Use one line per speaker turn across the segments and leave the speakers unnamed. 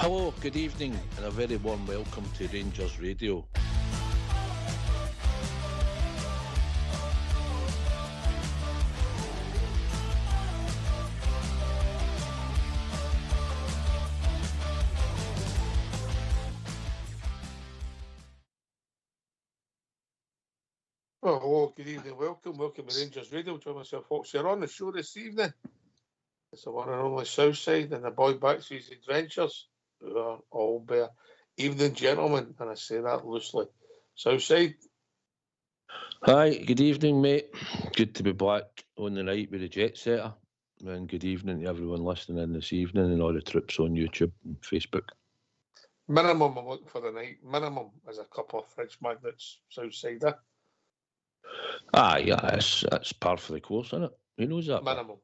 Hello, good evening, and a very warm welcome to Rangers Radio.
Well, hello, good evening, welcome to Rangers Radio. Join myself, folks. You're on the show this evening. It's the one and only Southside and the boy Backseas Adventures, who are all bare evening gentlemen, and I say that loosely. Southside.
Hi, good evening, mate. Good to be back on the night with the Jet Setter. And good evening to everyone listening in this evening and all the troops on YouTube and Facebook.
Minimum I'm looking for the night. Minimum is a couple of fridge magnets, Southside.
Yeah, that's par for the course, isn't it? Who knows that?
Minimum.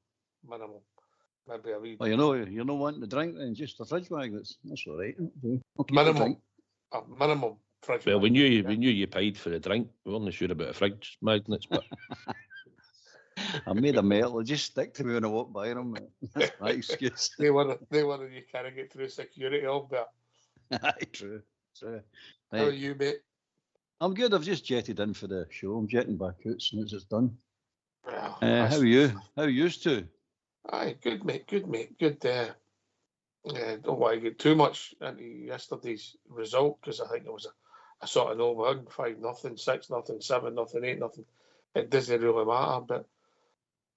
Maybe a wee.
Well, you're not wanting to drink then, just the fridge magnets. That's all right.
Minimum. A minimum fridge
Well,
magnet.
we knew you paid for the drink. We weren't sure about the fridge magnets, but
I made a metal. Just stick to me when I walk by them. That's my excuse.
They were you can't get through security, Albert.
True.
How are you, mate?
I'm good. I've just jetted in for the show. I'm jetting back out as soon as it's done.
Well,
how are you? How are you two?
Aye, good, mate. Good. Don't want to get too much into yesterday's result because I think it was a sort of no-win, 5-0, 6-0, 7-0, 8-0. It doesn't really matter, but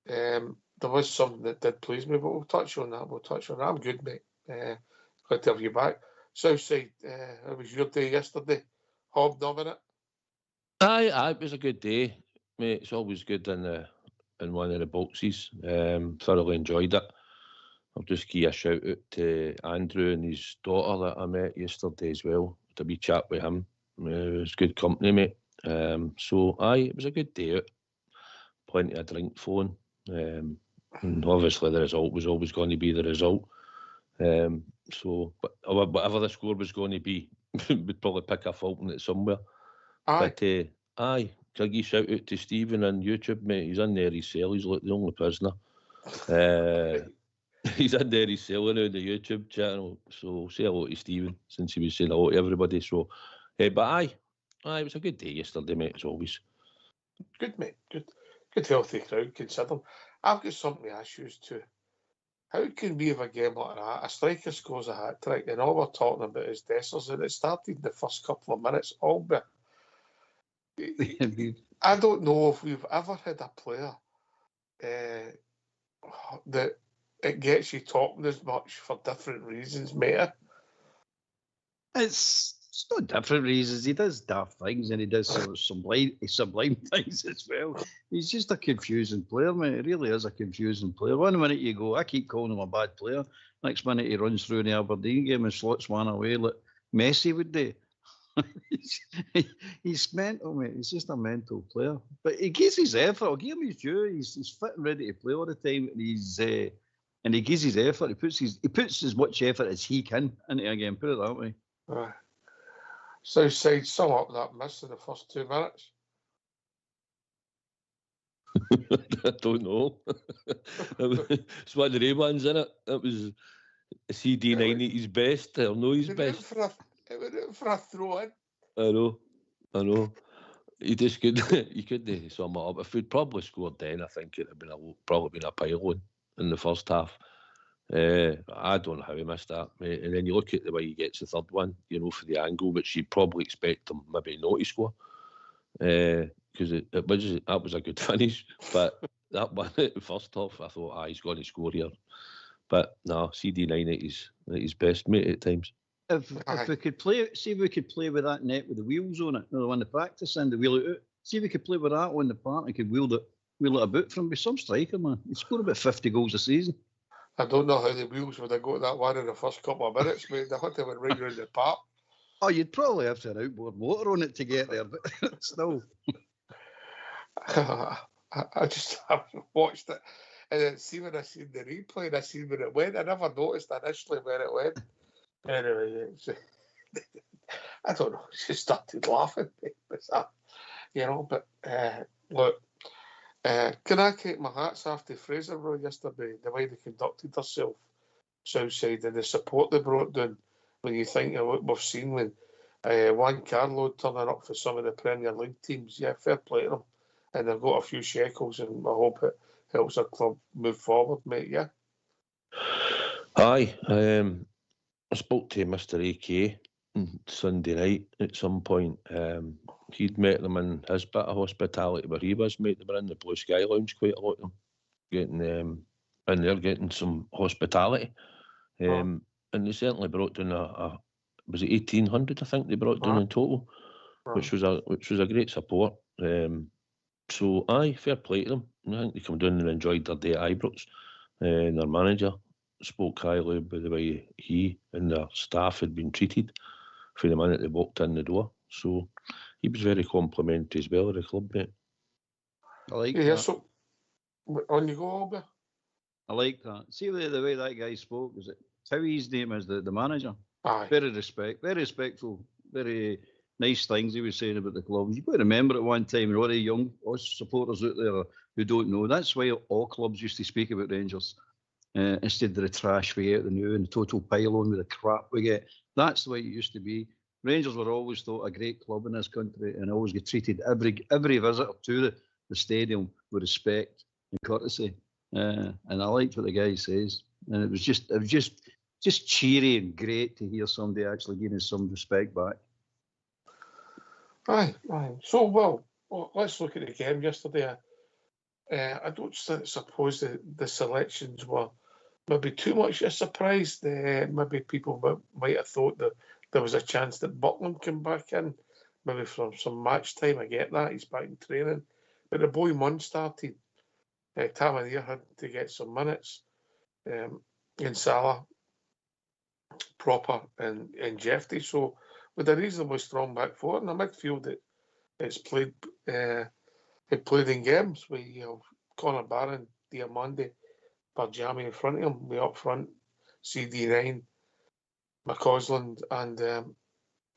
there was something that did please me, but we'll touch on that. I'm good, mate. Glad to have you back. Southside, how was your day yesterday? Hobnobbing it?
Aye, it was a good day, mate. It's always good in one of the boxes. Thoroughly enjoyed it. I'll just give a shout out to Andrew and his daughter that I met yesterday as well. Had a wee chat with him. It was good company, mate. It was a good day out. Plenty of drink flowing. And obviously the result was always going to be the result. But whatever the score was going to be, we'd probably pick a fault in it somewhere.
Aye.
But can I give shout out to Stephen on YouTube, mate? He's in there, his cell. He's like the only prisoner. He's in there, his cell around the YouTube channel. So say hello to Stephen since he was saying hello to everybody. So, it was a good day yesterday, mate, as always.
Good, mate. Good healthy crowd, considering. I've got something to ask you too. How can we have a game like that? A striker scores a hat-trick and all we're talking about is Dessers, and it started in the first couple of minutes, Albert. I don't know if we've ever had a player that it gets you talking as much for different reasons, mate.
It's not different reasons. He does daft things and he does sort of sublime things as well. He's just a confusing player, mate. He really is a confusing player. One minute you go, I keep calling him a bad player. Next minute he runs through the Aberdeen game and slots one away like Messi would do. He's mental, mate. He's just a mental player. But he gives his effort. I'll give him his due. He's fit and ready to play all the time, and he gives his effort. He puts as much effort as he can into a game. Put it that way.
Southside, sum up that miss in the first 2 minutes.
I don't know. It's one of the ones, isn't it? That was CD9 at his best, or no his best.
It went for a throw in.
I know. You just couldn't sum it up. If we'd probably scored then, I think it would have probably been a pile-on in the first half. I don't know how he missed that, mate. And then you look at the way he gets the third one, for the angle, which you'd probably expect him maybe not to score. Because that was a good finish. But that one at the first half, I thought, he's going to score here. But no, CD9 at his best, mate, at times.
If we could play with that net with the wheels on it, the one to practice and the wheel it out. See if we could play with that on the park and could wheel it about from some striker, man. He'd score about 50 goals a season.
I don't know how the wheels would have got that one in the first couple of minutes, mate. They had to went right round the park.
Oh, you'd probably have to have an outboard motor on it to get there, but still.
I just watched it, and then when I seen the replay, and I seen when it went. I never noticed initially where it went. Anyway, I don't know. She started laughing. But look, can I take my hats off to Fraserville yesterday, the way they conducted themselves, Southside, and the support they brought down when you think of what we've seen when Juan Carlo turning up for some of the Premier League teams. Yeah, fair play to them. And they've got a few shekels, and I hope it helps their club move forward, mate, yeah?
Aye. I spoke to Mr. AK Sunday night at some point. He'd met them in his bit of hospitality where he was, mate. They were in the Blue Sky Lounge quite a lot of them, and they're getting some hospitality. And they certainly brought down was it 1,800? I think they brought down in total, which was a great support. So aye, fair play to them. I think they come down and enjoyed their day at Ibrox. And their manager spoke highly about the way he and their staff had been treated for the minute they walked in the door. So he was very complimentary as well of the club, mate.
I like
Yeah,
that.
so on you go, Albert.
I like that. See the way that guy spoke, was it Towie's name is the manager?
Aye.
Very respectful, very nice things he was saying about the club. You've got to remember at one time, a lot of young supporters out there who don't know, that's why all clubs used to speak about Rangers. Instead of the trash we get, the new and the total pile-on with the crap we get. That's the way it used to be. Rangers were always thought a great club in this country and always get treated every visitor to the stadium with respect and courtesy. And I liked what the guy says. And it was just cheery and great to hear somebody actually giving us some respect back.
Aye. So, well, let's look at the game yesterday. I don't suppose the selections were maybe too much a surprise. Maybe people might have thought that there was a chance that Buckland came back in, maybe from some match time. I get that, he's back in training. But the boy Munn started. Tavernier had to get some minutes. In Salah, Proper, and Jeffrey. So with a reasonably strong back four in the midfield, it's played. It played in games with Conor Barron, Diamande, Barjami in front of him. We up front, CD9, McCausland, and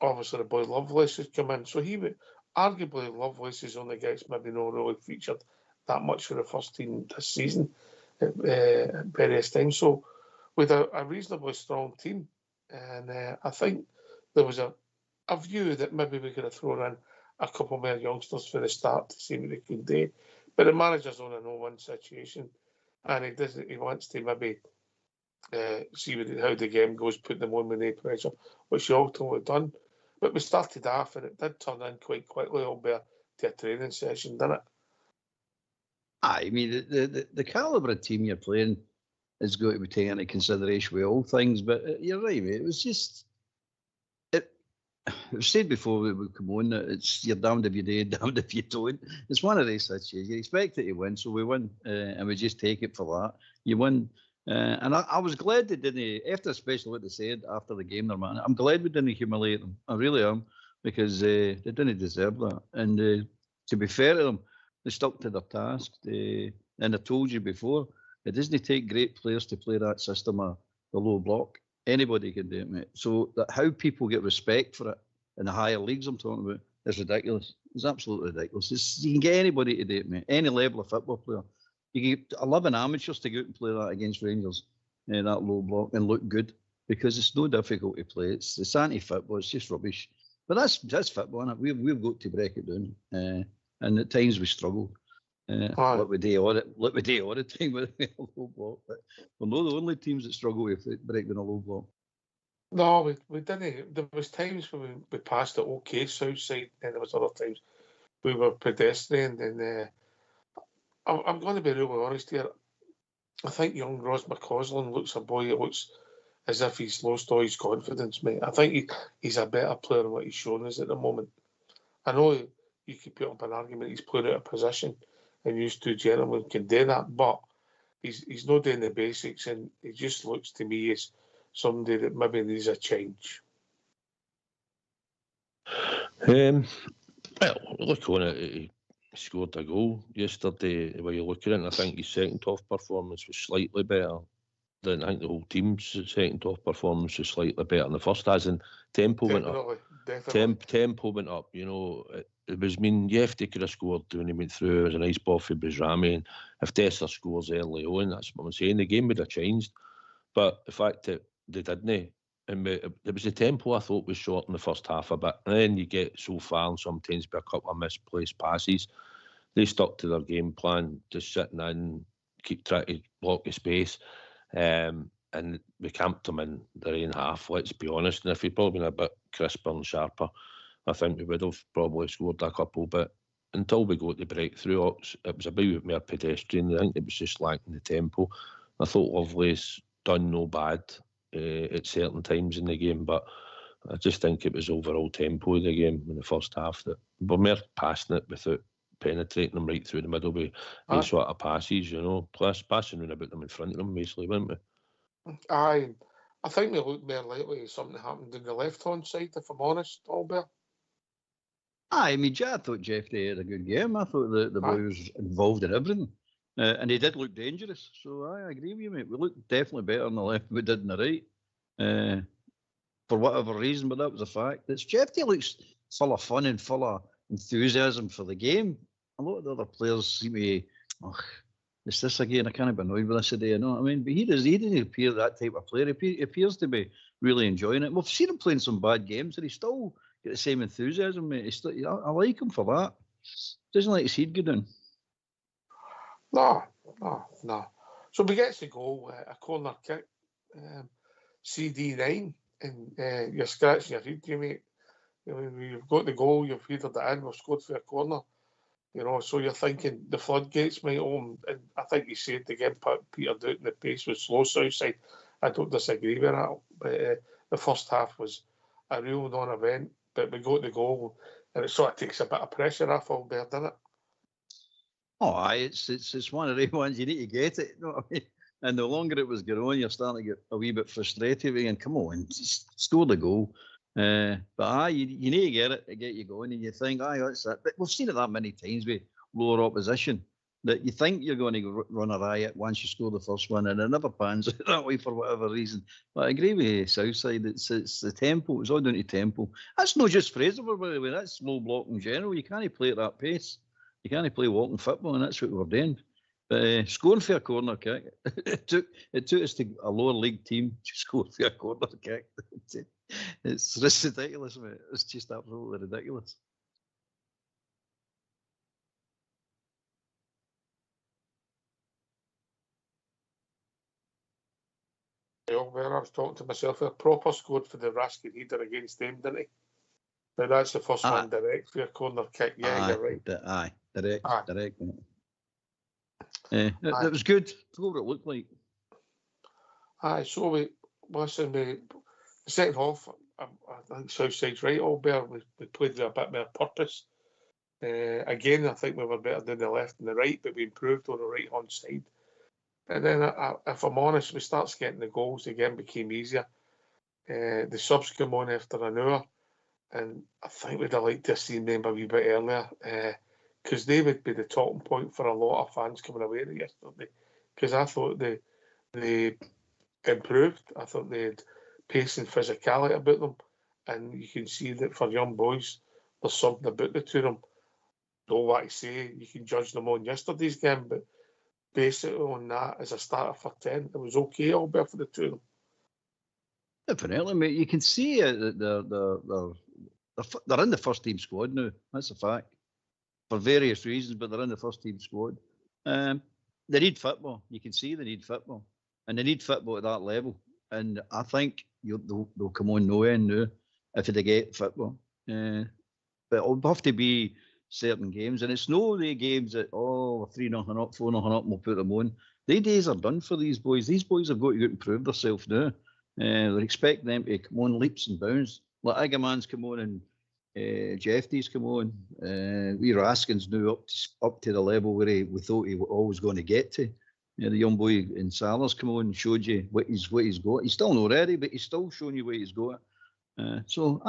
obviously the boy Lovelace has come in. So he would arguably Lovelace's only guys maybe not really featured that much for the first team this season at various times. So with a reasonably strong team, and I think there was a view that maybe we could have thrown in a couple more youngsters for the start to see what they could do. But the manager's on a no-win situation, and he wants to maybe see how the game goes, put them on with no pressure, which he ultimately done. But we started off, and it did turn in quite quickly, albeit to a training session, didn't it?
I mean, the calibre of team you're playing has got to be taken into consideration with all things, but you're right, mate. It was just... I've said before we come on that it's you're damned if you do, damned if you don't. It's one of these situations. You expect it to win, so we win, and we just take it for that. You win, and I was glad they didn't. After especially what they said after the game, their man, I'm glad we didn't humiliate them. I really am, because they didn't deserve that. And to be fair to them, they stuck to their task. And I told you before, it doesn't take great players to play that system of the low block. Anybody can do it, mate. So that how people get respect for it in the higher leagues I'm talking about is ridiculous. It's absolutely ridiculous. You can get anybody to do it, mate. Any level of football player. You can get 11 amateurs to go out and play that against Rangers, that low block, and look good, because it's no difficult to play. It's anti-football. It's just rubbish. But that's football, isn't it? We've got to break it down, and at times we struggle. Like we do all the time with a low block. But we're not the only teams that struggle with breaking a low block.
No, we didn't. There was times when we passed it okay south side, and there was other times we were pedestrian. And I'm going to be really honest here. I think young Ross McCausland looks a boy that looks as if he's lost all his confidence, mate. I think he's a better player than what he's shown us at the moment. I know you could put up an argument he's playing out of position, and you two gentlemen can do that, but he's not doing the basics, and he just looks to me as somebody that maybe needs a change.
Well, look on it. He scored a goal yesterday. The way you look at it, and I think his second half performance was slightly better than I think the whole team's second half performance was slightly better than the first, as in tempo went up. Tempo went up. You know, it was Jefty could have scored when he went through. It was a nice ball for Bijrami, and if Dessler scores early on, that's what I'm saying. The game would have changed, but the fact that they didn't, and it was the tempo I thought was short in the first half a bit. And then you get so far and sometimes by a couple of misplaced passes. They stuck to their game plan, just sitting in, keep trying to block the space. And we camped them in their own half, let's be honest. And if we'd probably been a bit crisper and sharper, I think we would have probably scored a couple. But until we got the breakthrough, it was a bit more pedestrian. I think it was just lacking the tempo. I thought Lovelace done no bad at certain times in the game, but I just think it was overall tempo of the game in the first half that we're more passing it without penetrating them right through the middle with these sort of passes, plus passing around about them in front of them, basically, weren't we?
Aye, I think we looked more likely something happened in the left-hand side, if I'm honest, Albert.
I thought Jeffrey had a good game. I thought the boy was involved in everything. And he did look dangerous. So I agree with you, mate. We looked definitely better on the left than we did on the right. For whatever reason, but that was a fact. Jeffrey looks full of fun and full of enthusiasm for the game. A lot of the other players seem to be, it's this again, I can't be annoyed with this today, you know what I mean? But he doesn't appear that type of player. He appears to be really enjoying it. We've seen him playing some bad games, and he still got the same enthusiasm, mate. I like him for that. Doesn't like his head go down.
No. So we get to goal, a corner kick, CD9, and you're scratching your head, you mate. You've got the goal, you've headed it in, we've scored for a corner. So you're thinking the floodgates might open. And I think you said again, Peter Dutton, the pace was slow Southside. I don't disagree with that. But the first half was a real non-event. But we got the goal, and it sort of takes a bit of pressure off all there, doesn't it?
Oh, aye, it's one of the ones you need to get it. You know what I mean? And the longer it was going on, you're starting to get a wee bit frustrated again. Come on, score the goal. But aye, you need to get it to get you going, and you think, aye, that's it. But we've seen it that many times with lower opposition that you think you're going to run a riot once you score the first one, and it never pans out that way for whatever reason. But I agree with you, Southside. It's the tempo. It's all down to tempo. That's not just Fraserburgh, by the way. That's slow block in general. You can't play at that pace. You can't play walking football, and that's what we're doing. But scoring for a corner kick, it took us to a lower league team to score for a corner kick. It's ridiculous, mate. It's just absolutely ridiculous.
I was talking to myself. A proper scored for the Raskin header against them, didn't he? But that's the first one direct for a corner kick. Yeah, you're right.
Direct. That was good. What it looked like.
So the second half, I think Southside's right, Albert. We played with a bit more purpose. Again, I think we were better than the left and the right, but we improved on the right-hand side. And then, if I'm honest, we started getting the goals. The game became easier. The subs come on after an hour, and I think we'd have liked to have seen them a wee bit earlier, because they would be the talking point for a lot of fans coming away there yesterday. Because I thought they improved. I thought they had pace and physicality about them, and you can see that for young boys, there's something about the two of them. Don't want to say you can judge them on yesterday's game, but basically on that as a starter for 10, it was okay, Albert, for the two of them.
Definitely, mate. You can see that they're in the first team squad now. That's a fact. For various reasons, but they're in the first team squad. They need football. You can see they need football. And they need football at that level. And I think they'll come on no end now if they get football. But it'll have to be certain games. And it's no the games that, 3-0 up, 4-0 up, we'll put them on. The days are done for these boys. These boys have got to go and prove themselves now. They're expecting them to come on leaps and bounds. Like Igaman's come on and Jeffrey's come on. Wee Raskin's now up to the level where we thought he was always going to get to. The young boy in Salers come on and showed you what he's got. He's still not ready, but he's still showing you what he's got. So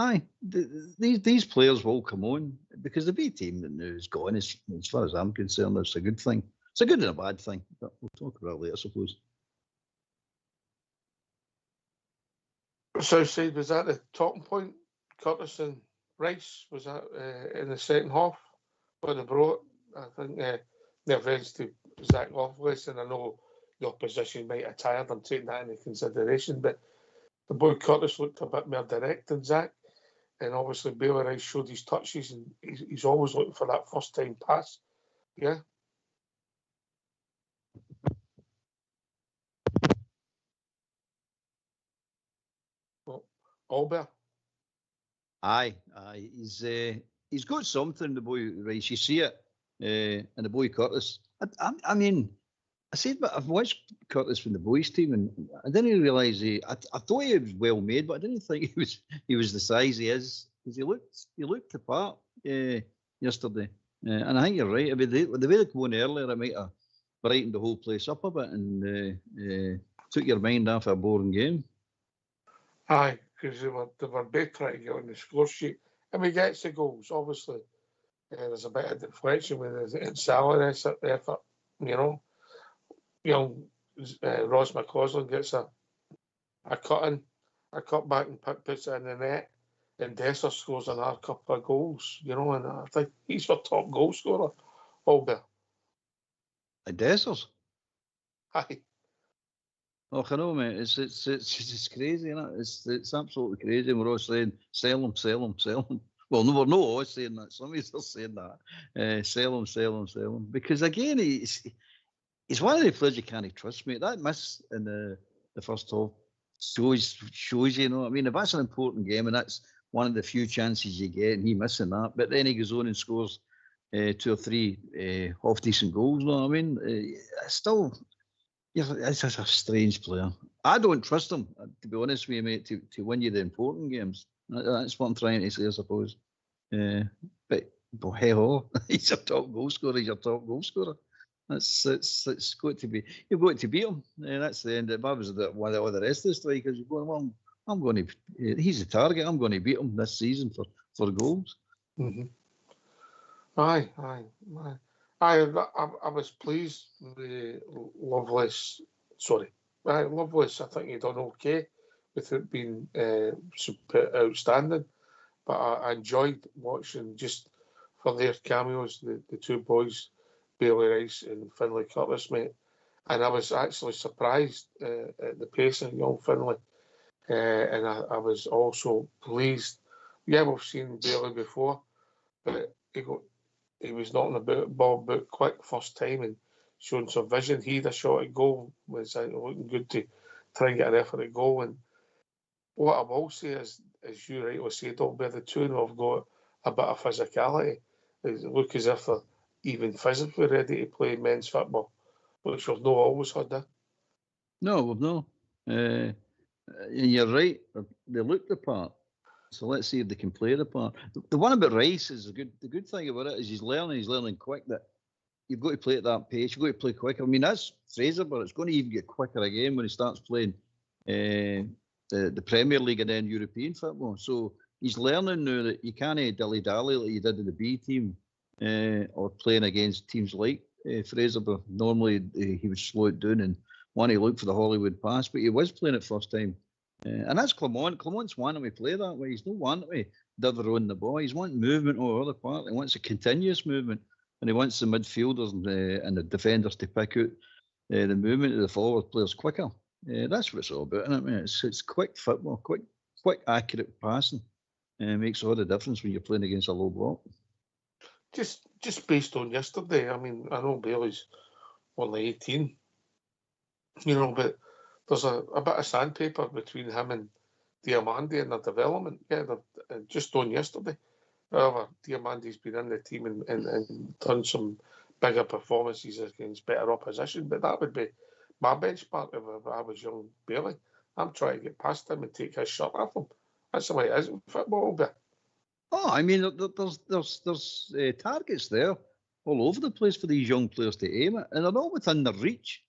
these players will come on because the B team that now is gone. As far as I'm concerned, it's a good thing. It's a good and a bad thing, but we'll talk about it later, I suppose.
Southside, was that the talking point? Curtis and Rice, was that in the second half? What they brought, I think, the events to Zach Lovelace, and I know the opposition might have tired. I'm taking that into consideration, but the boy Curtis looked a bit more direct than Zach. And obviously Bailey Rice showed his touches, and he's always looking for that first-time pass. Yeah. Well, Albert.
Aye. He's got something, the boy Rice. You see it, and the boy Curtis. I mean, I said, but I've watched Curtis from the boys' team, and I didn't realise I thought he was well made, but I didn't think he was the size he is. Because he looked the part yesterday, and I think you're right. I mean, the way they go on earlier, it might have brightened the whole place up a bit and took your mind off a boring game.
Aye, because they were both trying to get on the score sheet, and we get the goals. Obviously, there's a bit of deflection with the salary effort. Young Ross McCausland gets a cut back and puts it in the net. And Dessers scores another couple of goals, and I think he's our top goal scorer, Albert.
Dessers?
Aye.
Oh, I know, mate. It's crazy, isn't it? It's absolutely crazy. We're all saying, sell him. Well, no, we're not all saying that. Some of us are saying that. Sell him. Because, again, he's one of the players you can't trust, mate. That miss in the first half shows you, I mean, if that's an important game and that's one of the few chances you get, and he missing that. But then he goes on and scores 2 or 3 half-decent goals. You know what I mean? Still, it's just a strange player. I don't trust him, to be honest with you, mate, to win you the important games. That's what I'm trying to say, I suppose. But hey ho, he's your top goal scorer. It's got to be. You've got to beat him. That's the end. If I was one of the rest of the strikers, you're going, well, I'm going to. He's the target. I'm going to beat him this season for goals.
Mm-hmm. Aye. I was pleased with Lovelace. Sorry, Lovelace. I think he done okay without being outstanding, but I enjoyed watching just for their cameos the two boys, Bailey Rice and Finlay Curtis, mate. And I was actually surprised at the pace of young Finlay. And I was also pleased. Yeah, we've seen Bailey before, but he was knocking the ball about quick first time and showing some vision. He had a shot at goal, was looking good to try and get an effort at goal. And what I will say is, as you rightly said, the two of them have got a bit of physicality. They look as if they're even physically ready to play men's football, which we've not always had that.
No, we've not. You're right. They look the part. So let's see if they can play the part. The one about Rice is the good thing about it is he's learning quick, that you've got to play at that pace, you've got to play quicker. I mean, that's Fraser, but it's going to even get quicker again when he starts playing the Premier League and then European football. So he's learning now that you can't dilly-dally like you did in the B team or playing against teams like Fraser, but normally he would slow it down and want to look for the Hollywood pass, but he was playing it first time. And that's Clement. Clement's wanting to play that way. He's not wanting to dither on the ball. He's wanting movement over the other part. He wants a continuous movement, and he wants the midfielders and the defenders to pick out the movement of the forward players quicker. That's what it's all about, isn't it, man? It's quick football, quick accurate passing. Makes all the difference when you're playing against a low block.
Just based on yesterday, I mean, I know Bailey's only 18, but there's a bit of sandpaper between him and Diamandi in their development. Yeah, just on yesterday. However, Diamandi's been in the team and done some bigger performances against better opposition, but that would be my benchmark if I was young Bailey. I'm trying to get past him and take his shirt off him. That's the way it is in football, but.
Oh, I mean, there's targets there all over the place for these young players to aim at, and they're all within their reach.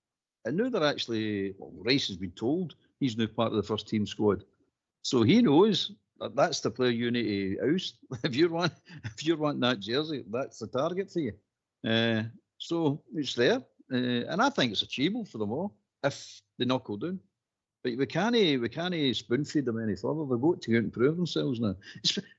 And now they're actually, Rice has been told he's now part of the first team squad, so he knows that's the player you need to oust. If you're wanting that jersey, that's the target for you. So it's there, and I think it's achievable for them all if they knuckle down. But we can't spoon feed them any further. They've got to go out and prove themselves now.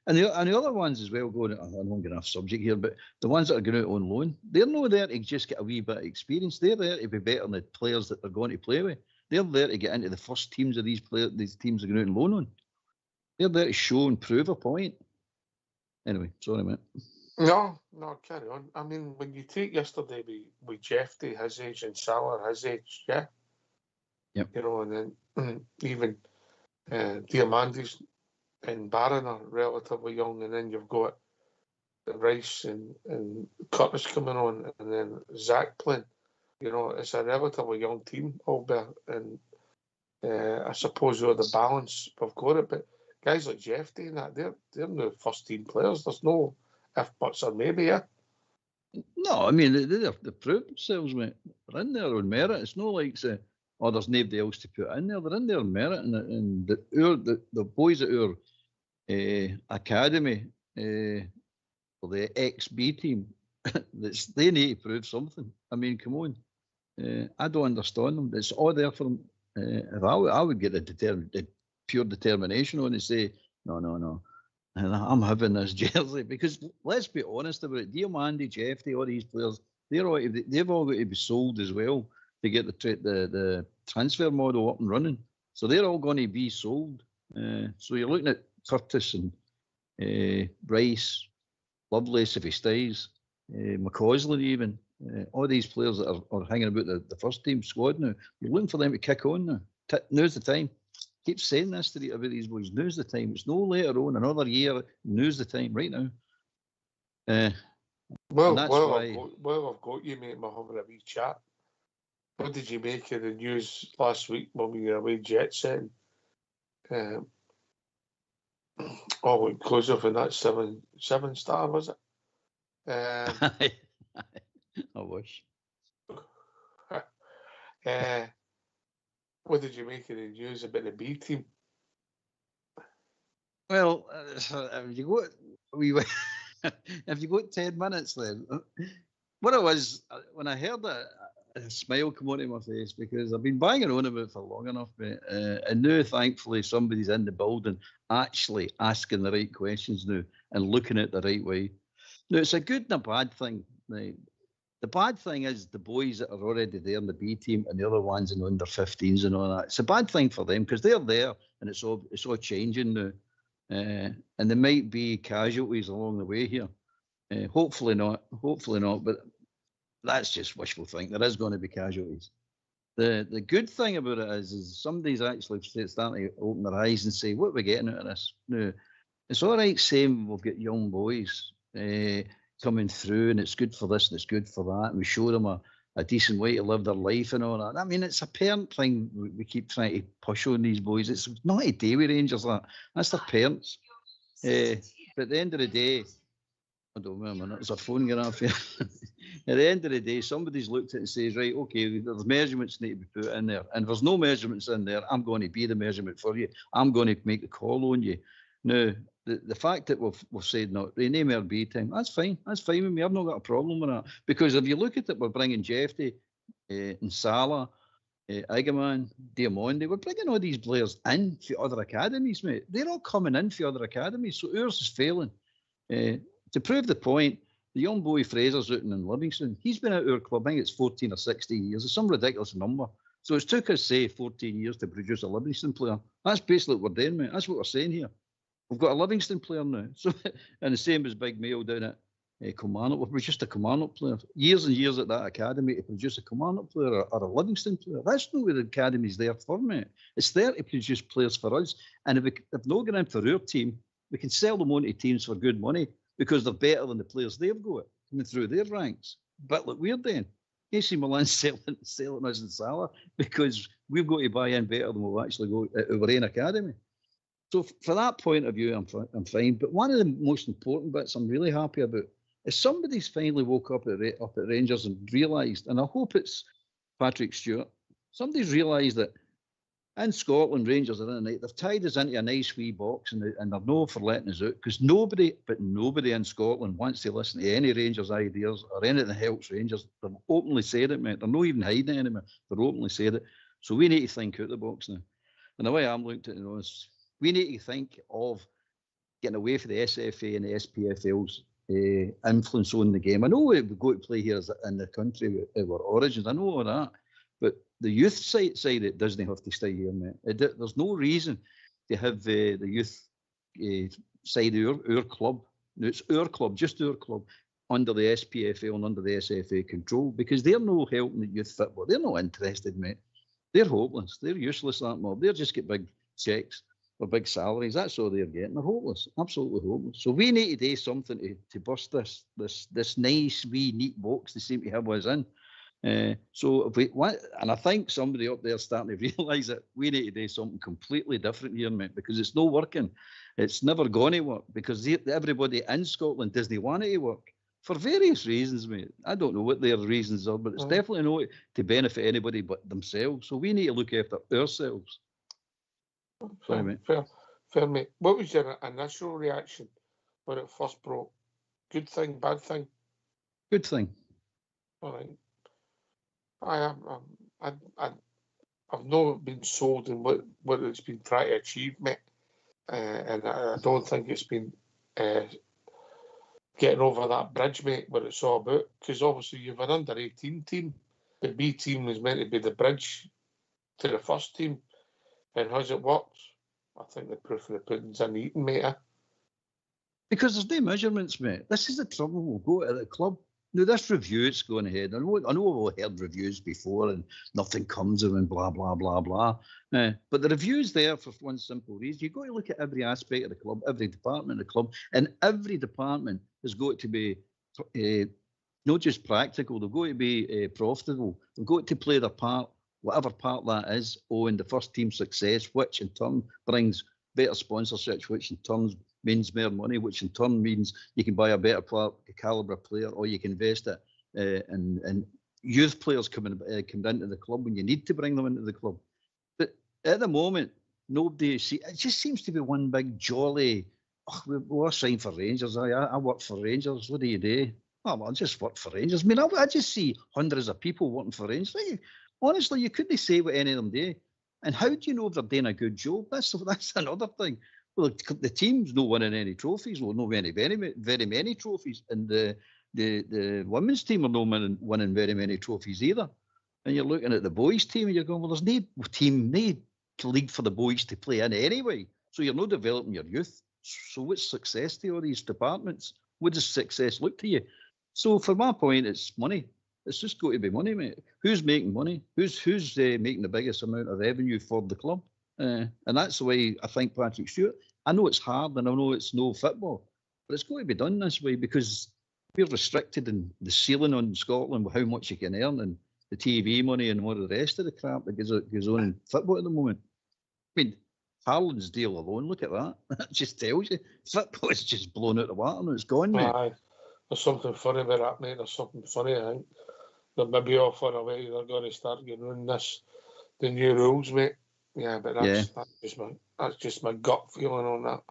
And the other ones as well, I'm not getting off subject here, but the ones that are going out on loan, they're not there to just get a wee bit of experience. They're there to be better than the players that they're going to play with. They're there to get into the first teams of these players. These teams are going out and loan on. They're there to show and prove a point. Anyway, sorry, mate.
No, carry on. I mean, when you take yesterday with Jeffy, his age, and Salah, his age, yeah.
Yep.
You know, and then even Diamantis and Barron are relatively young, and then you've got Rice and Curtis coming on, and then Zach playing. You know, it's a relatively young team, Albert, and I suppose with the balance we've got it, but guys like Jeffy and that, they're no first team players. There's no if, buts, or maybe, yeah.
No, I mean, they prove themselves, mate. They're in their own merit. It's not like, say, oh, there's nobody else to put in there. They're in their merit. And the boys at our academy, for the ex-B team, they need to prove something. I mean, come on. I don't understand them. It's all there for them. If I would get the pure determination on and say, no. And I'm having this jersey because let's be honest about it. Diamandi, Jeffy, all these players, they've all got to be sold as well to get the transfer model up and running. So they're all going to be sold. So you're looking at Curtis and Bryce, Lovelace if he stays, McCausland even. All these players that are hanging about the first team squad now. You're looking for them to kick on now. Now's the time. Keep saying this to about these boys. Now's the time. It's no later on, another year. Now's the time, right now.
Well, I've got you, mate. We're having a wee chat. What did you make of the news last week when we were away jet setting? Close off in that seven star, was it?
I wish.
What did you make of the news about the B team?
Well, if you got 10 minutes then, what it was, when I heard that, a smile come onto my face because I've been banging on about it for long enough, mate. And now, thankfully, somebody's in the building actually asking the right questions now and looking at the right way. Now, it's a good and a bad thing, right? The bad thing is the boys that are already there in the B team and the other ones in under 15s and all that. It's a bad thing for them because they're there and it's all changing now. And there might be casualties along the way here. Hopefully not, but that's just wishful thinking. There is going to be casualties. The good thing about it is somebody's actually starting to open their eyes and say, what are we getting out of this? No, it's all right saying we've got young boys coming through and it's good for this and it's good for that. And we show them a decent way to live their life and all that. I mean, it's a parent thing we keep trying to push on these boys. It's not a day with Rangers, that's their parents. But at the end of the day, I don't know, man, there's a phone going off here. At the end of the day, somebody's looked at it and says, right, okay, there's measurements need to be put in there. And if there's no measurements in there, I'm going to be the measurement for you. I'm going to make the call on you. Now, the fact that we've said no, rename our B team, that's fine. That's fine with me. I've not got a problem with that. Because if you look at it, we're bringing Jeffy and Salah, Igaman, Diamandi. We're bringing all these players in for other academies, mate. They're all coming in for other academies. So ours is failing. To prove the point, the young boy Fraser's out in Livingston. He's been at our club, I think it's 14 or 16 years. It's some ridiculous number. So it's took us, say, 14 years to produce a Livingston player. That's basically what we're doing, mate. That's what we're saying here. We've got a Livingston player now. So, and the same as Big Mail down at Kilmarnock. We've produced a Kilmarnock player. Years and years at that academy to produce a Kilmarnock player or a Livingston player. That's not what the academy's there for, mate. It's there to produce players for us. And if not going in for our team, we can sell them on to teams for good money because they're better than the players they've got coming through their ranks. But look, we're doing. AC Milan's selling us in Salah because we've got to buy in better than we've actually got at our own academy. So from that point of view, I'm fine. But one of the most important bits I'm really happy about is somebody's finally woke up at Rangers and realised, and I hope it's Patrick Stewart, somebody's realised that in Scotland, Rangers are in the night. They've tied us into a nice wee box and they're no for letting us out because nobody in Scotland wants to listen to any Rangers ideas or anything that helps Rangers. They've openly said it, mate. They're not even hiding it anymore. They're openly said it. So we need to think out the box now. And the way I'm looking at it is we need to think of getting away from the SFA and the SPFL's influence on the game. I know we've got to play here in the country with our origins. I know all that. But the youth side it doesn't have to stay here, mate. There's no reason to have the youth side of our club. Now, it's our club, just our club, under the SPFL and under the SFA control, because they're no helping the youth football. They're not interested, mate. They're hopeless. They're useless, that mob. They're just get big checks or big salaries. That's all they're getting. They're hopeless, absolutely hopeless. So we need to do something to burst this nice wee neat box they seem to have us in. So if we want, and I think somebody up there is starting to realise that we need to do something completely different here, mate, because it's not working. It's never going to work because everybody in Scotland doesn't want it to work for various reasons, mate. I don't know what their reasons are, but it's definitely not to benefit anybody but themselves. So we need to look after ourselves. Sorry, mate.
Fair, mate. What was your initial reaction when it first broke? Good thing, bad thing?
Good thing.
All right. I've not been sold in what it's been trying to achieve, mate, and I don't think it's been getting over that bridge, mate, what it's all about. Because obviously you've an under-18 team. The B team was meant to be the bridge to the first team, and has it worked? I think the proof of the pudding's in eating, mate.
Because there's no measurements, mate. This is the trouble. We'll go to the club. Now, this review it's going ahead. I know we've heard reviews before and nothing comes of it and blah, blah, blah, blah. But the review's there for one simple reason. You've got to look at every aspect of the club, every department of the club, and every department has got to be not just practical, they've got to be profitable. They've got to play their part, whatever part that is, in the first team success, which in turn brings better sponsorships, which in turn means more money, which in turn means you can buy a better calibre player, or you can invest it in youth players coming into the club when you need to bring them into the club. But at the moment, nobody see. It just seems to be one big jolly. Oh, we're signed for Rangers. I work for Rangers. What do you do? Oh, I just work for Rangers. I mean, I just see hundreds of people working for Rangers. Honestly, you couldn't say what any of them do. And how do you know if they're doing a good job? That's another thing. Well, the team's not winning any trophies. Well, not very many trophies. And the women's team are not winning very many trophies either. And you're looking at the boys' team and you're going, well, there's no team, no league for the boys to play in anyway. So you're not developing your youth. So what's success to all these departments? What does success look to you? So from my point, it's money. It's just got to be money, mate. Who's making money? Who's making the biggest amount of revenue for the club? And that's the way I think Patrick Stewart. I know it's hard and I know it's no football, but it's got to be done this way because we're restricted in the ceiling on Scotland with how much you can earn and the TV money and all the rest of the crap that goes on in football at the moment. I mean, Harlan's deal alone, look at that. That just tells you football is just blown out the water and it's gone, mate.
Aye. There's something funny about that, mate. There's something funny, I think. They're maybe off on a way. They're going to start getting on the new rules, mate. Yeah, but that's just my gut feeling on that.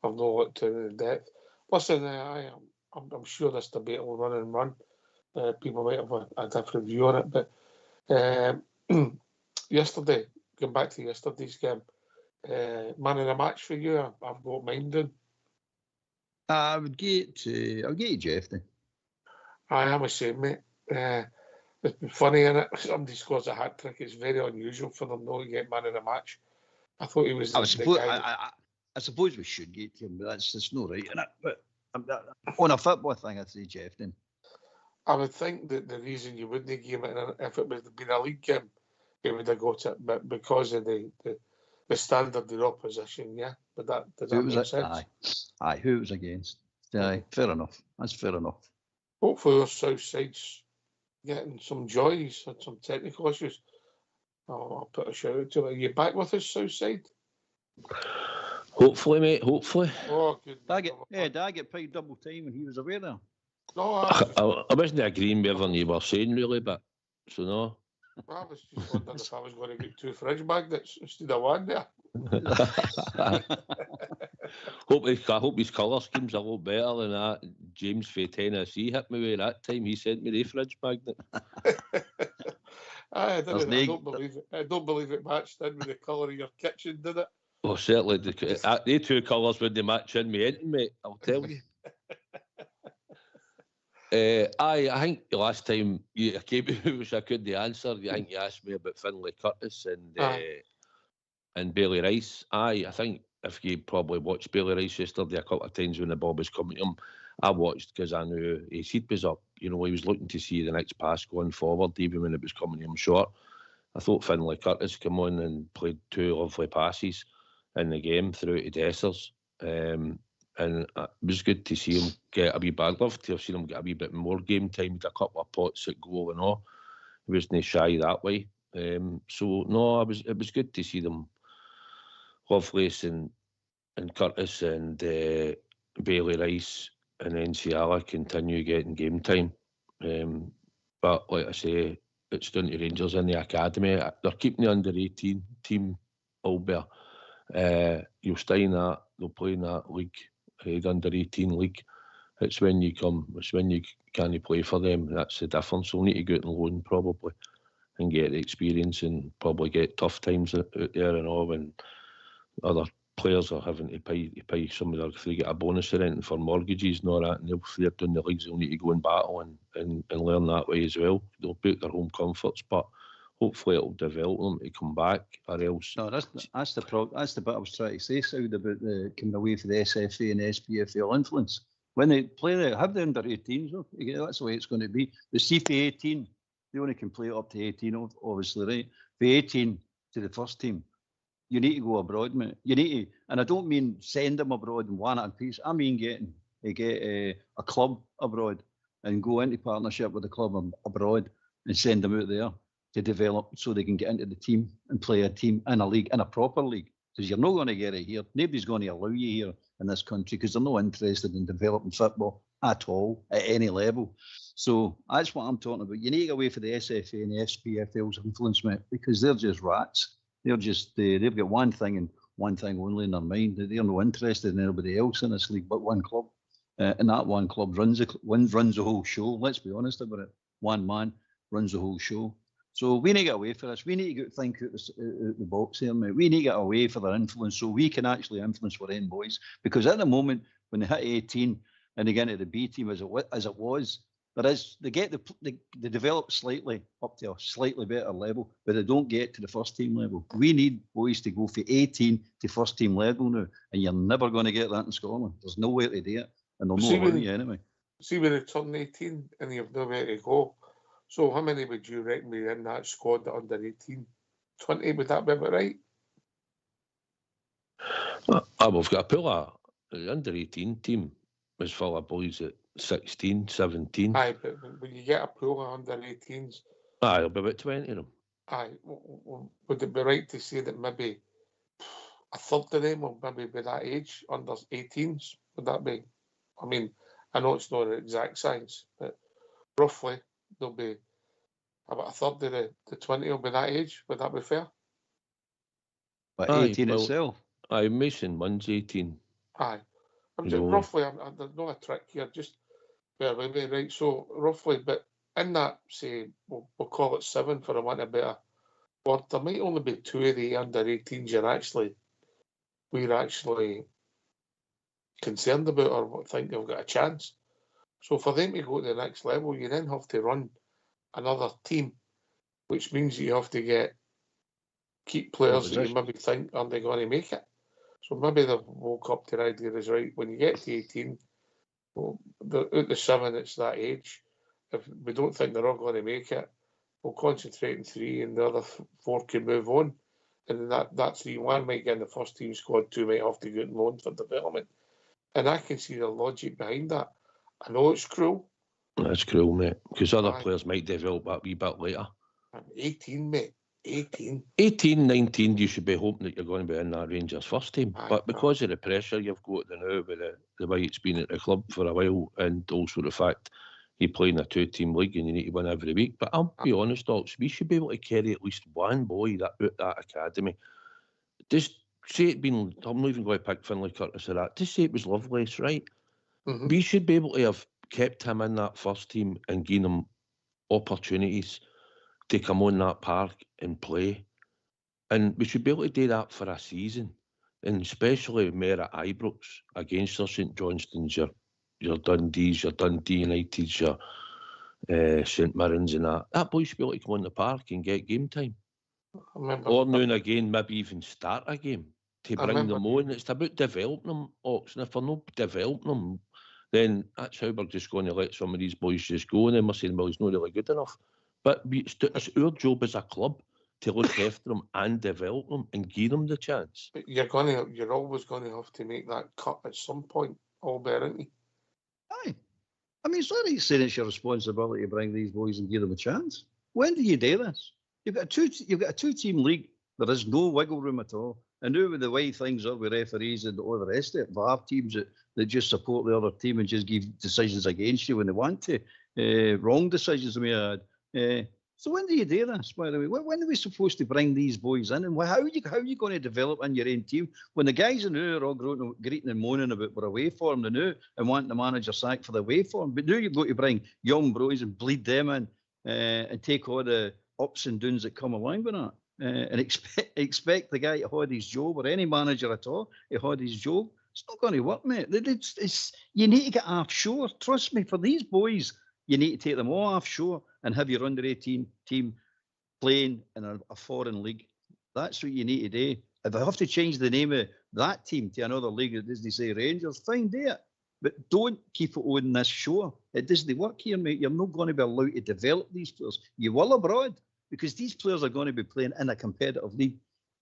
I've not looked into the depth. Listen, I'm sure this debate will run and run. People might have a different view on it, but yesterday, going back to yesterday's game, man of the match for you, I've got mine done.
I'll get you Jeff then.
I am the same, mate. It's been funny, innit? Somebody scores a hat trick. It's very unusual for them not to get man of the match. I thought he was
I suppose we should get him, but that's not right, innit? But on a football thing, I'd say Jeff then.
I would think that the reason you wouldn't give it, if it was been a league game, he would have got it, but because of the standard of the opposition, yeah. But does that make sense?
Aye, who it was against? Aye, fair enough. That's fair enough.
Hopefully our South Side's getting some joys and some technical issues. I'll put a shout out to it. Are you back with us, South Side?
Hopefully, mate. Hopefully.
Oh, good.
Did I get paid double time when he was away there?
No,
I wasn't agreeing with everything you were saying, really, but so no.
I was just wondering if I was going to get 2 fridge magnets instead of 1 there.
I hope his colour scheme's a lot better than that. James from Tennessee hit me with that time. He sent me the fridge magnet.
I don't believe it. I don't believe it matched in with the colour of your kitchen, did it?
Well, certainly. The 2 colours wouldn't match in me, mate. I'll tell you. I think the last time I came to which I couldn't answer, I think you asked me about Finlay Curtis and Bailey Rice. I think if you probably watched Bailey Rice yesterday a couple of times when the ball was coming to him, I watched because I knew his heat was up. You know, he was looking to see the next pass going forward, even when it was coming to him short. I thought Finlay Curtis came on and played 2 lovely passes in the game through to Dessers. And it was good to see him get a wee bit. I'd love to have seen him get a wee bit more game time with a couple of pots at goal and all. He wasn't shy that way. So no, it was good to see them, Lovelace and Curtis and Bailey Rice and Enciala continue getting game time. But like I say, it's down to Rangers in the academy. They're keeping the under-18 team, Albert. You'll stay in that. They'll play in that league, the under-18 league. It's when you can't play for them. That's the difference. They'll need to go out on loan probably and get the experience and probably get tough times out there and all when other players are having to pay some of their, if they get a bonus or anything for mortgages and all that, and if they're doing the leagues, they'll need to go and battle and learn that way as well. They'll break their home comforts, but hopefully it'll develop them to come back, or else.
No, that's the bit I was trying to say, Saud, about the coming away for the SFA and SPFL influence. When they play, have the under 18s, that's the way it's going to be. The CFA 18, they only can play up to 18, obviously, right? The 18 to the first team. You need to go abroad, mate. You need to, and I don't mean send them abroad and one at a piece. I mean get a club abroad and go into partnership with a club abroad and send them out there to develop so they can get into the team and play a team in a league, in a proper league. Because you're not going to get it here. Nobody's going to allow you here in this country because they're not interested in developing football at all, at any level. So that's what I'm talking about. You need to get away for the SFA and the SPFL's influence, mate, because they're just rats. They're just, they've got one thing and one thing only in their mind. They're not interested in anybody else in this league but one club. And that one club runs the whole show. Let's be honest about it. One man runs the whole show. So we need to get away for this. We need to think out the box here, mate. We need to get away for their influence so we can actually influence our own boys. Because at the moment, when they hit 18 and they get into the B team as it was, they develop slightly up to a slightly better level, but they don't get to the first team level. We need boys to go from 18 to first team level now, and you're never going to get that in Scotland. There's no way to do it, and they'll not allow you anyway.
See, when they turn 18 and you've nowhere to go, so how many would you reckon be in that squad that under 18? 20, would that be about right?
We've got a pool of the under 18 team was full of boys at 16, 17.
Aye, but when you get a pool of under 18s,
there'll be about 20 of them.
Aye, would it be right to say that maybe a third of them will maybe be that age, under 18s? Would that be? I mean, I know it's not an exact science, but roughly there'll be about a third of the 20 will be that age. Would that be fair?
But 18 itself?
Aye, Mason Munn's 18.
Aye. I'm just roughly, there's not a trick here, just bear with me, right? So roughly, but in that, say, we'll call it 7 for a want of a better word, there might only be 2 of the under 18s we're actually concerned about or think they've got a chance. So for them to go to the next level, you then have to run another team, which means you have to keep players that you maybe think aren't they going to make it. So maybe they've woke up to the idea is right, when you get to 18, well, out the 7, it's that age. If we don't think they're all going to make it, we'll concentrate on 3 and the other 4 can move on. And that 3, 1 might get in the first team squad, 2 might have to go on loan for development. And I can see the logic behind that. I know it's cruel.
That's cruel, mate, because other players might develop that wee bit later.
18, mate. 18,
19, you should be hoping that you're going to be in that Rangers first team. But because of the pressure you've got now with the way it's been at the club for a while, and also the fact you play in a 2-team league and you need to win every week. But I'll be honest, Ox, we should be able to carry at least one boy out that academy. Just say it been, I'm not even going to pick Finlay Curtis or that. Just say it was Lovelace, right? Mm-hmm. We should be able to have kept him in that first team and given him opportunities to come on that park and play. And we should be able to do that for a season. And especially Mer at Ibrox against our St Johnstone's, your Dundees, your Dundee Uniteds, your St Mirrens and that. That boy should be able to come on the park and get game time. Or now and again, maybe even start a game to bring them on. It's about developing them, Ox. And if we're not developing them, then that's how we're just going to let some of these boys just go. And then we're saying, well, he's not really good enough. But it's our job as a club to look after them and develop them and give them the chance.
But you're always going to have to make that cut at some point, Albert, aren't you?
Aye. I mean, it's not like saying it's your responsibility to bring these boys and give them a chance. When do you do this? You've got a two-team league. There is no wiggle room at all. And now with the way things are with referees and all the rest of it, VAR teams that just support the other team and just give decisions against you when they want to, wrong decisions, I may add. So when do you do this, by the way? When are we supposed to bring these boys in? And how are you going to develop in your own team when the guys in there are all greeting and moaning about we're away form now and want the manager sacked for the away form? But now you've got to bring young boys and bleed them in and take all the ups and downs that come along with that and expect the guy to hold his job or any manager at all to hold his job. It's not going to work, mate. You need to get offshore. Trust me, for these boys, you need to take them all offshore and have your under-18 team playing in a foreign league. That's what you need to do. If I have to change the name of that team to another league that doesn't say Rangers, fine, do it. But don't keep it on this shore. It doesn't work here, mate. You're not going to be allowed to develop these players. You will abroad because these players are going to be playing in a competitive league.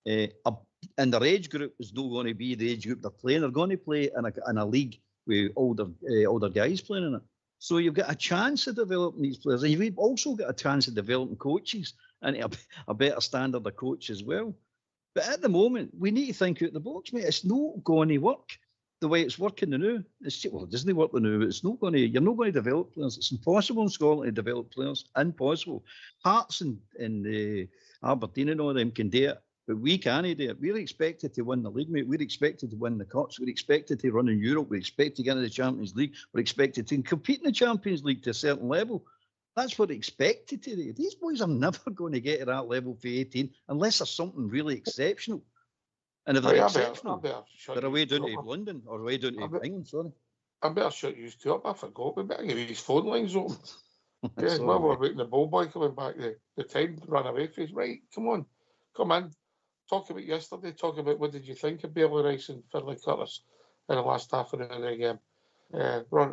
And their age group is not going to be the age group they're playing. They're going to play in a league with older guys playing in it. So you've got a chance of developing these players. And you've also got a chance of developing coaches and a better standard of coach as well. But at the moment, we need to think out the box, mate. It's not going to work the way it's working now. It doesn't work now, but it's not going to. You're not going to develop players. It's impossible in Scotland to develop players. Impossible. Hearts and Aberdeen and all them can do it, but we can't do it. We're expected to win the league, mate. We're expected to win the cups. We're expected to run in Europe. We're expected to get into the Champions League. We're expected to compete in the Champions League to a certain level. That's what we're expected to do. These boys are never going to get to that level for 18 unless there's something really exceptional. And if they're exceptional, they're away down to London or away down to England, sorry.
I better shut you two up. I forgot. We better get these phone lines open. Yeah, while we're waiting the ball boy coming back, the time ran away for us. Right, come in. Talk about yesterday. Talk about what did you think of Bailey Rice and Finlay Curtis in the last half an hour of the game.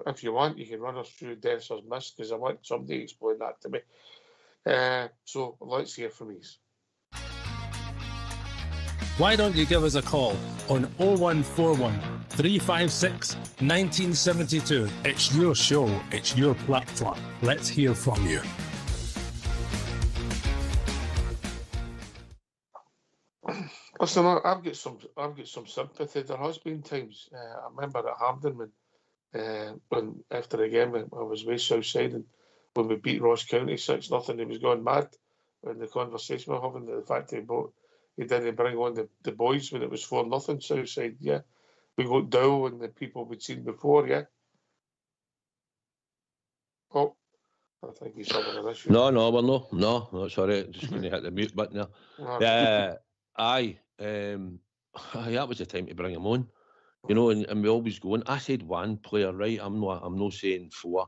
If you want, you can run us through deaths or miss because I want somebody to explain that to me. So let's hear from you.
Why don't you give us a call on 0141 356 1972. It's your show, it's your platform. Let's hear from you.
Listen, I've got some sympathy. There has been times. I remember at Hampden when after the game I was way southside and when we beat Ross County 6-0, he was going mad. And the conversation we were having, the fact he didn't bring on the boys when it was 4-0 southside. Yeah, we got Dow and the people we'd seen before. Yeah. Oh, I think he's having an issue.
No, we're not. No, sorry, just going to hit the mute button there. Aye, that was the time to bring him on. You know, and we always go on. I said one player, right? I'm not saying four.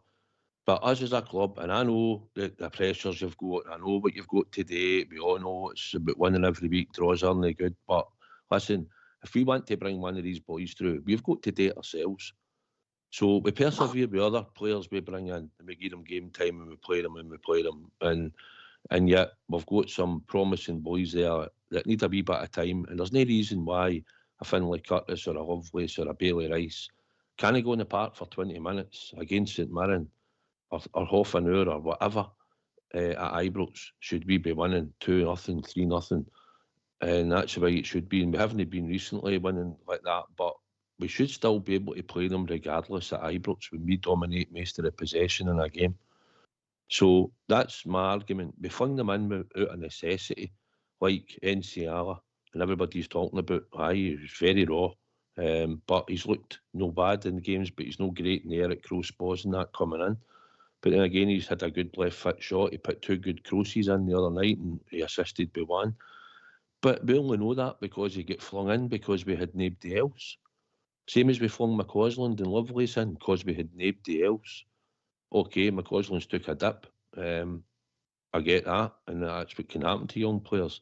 But us as a club, and I know the pressures you've got, I know what you've got today, we all know it's about winning every week, draws aren't they good. But listen, if we want to bring one of these boys through, we've got to do it ourselves. So we persevere with other players we bring in, and we give them game time and we play them. And yet we've got some promising boys there that need a wee bit of time, and there's no reason why a Finlay Curtis or a Lovelace or a Bailey Rice can't go in the park for 20 minutes against St Mirren or half an hour or whatever at Ibrox. Should we be winning 2-0, 3-0? And that's the way it should be. And we haven't been recently winning like that, but we should still be able to play them regardless at Ibrox when we dominate most of the possession in a game. So that's my argument. We flung them in out of necessity, like Enciala, and everybody's talking about, he's very raw. But he's looked no bad in the games, but he's no great in the air at cross balls and that coming in. But then again, he's had a good left foot shot. He put 2 good crosses in the other night and he assisted by 1. But we only know that because he got flung in because we had nobody else. Same as we flung McCausland and Lovelace in because we had nobody else. Okay, McCausland's took a dip. I get that, and that's what can happen to young players.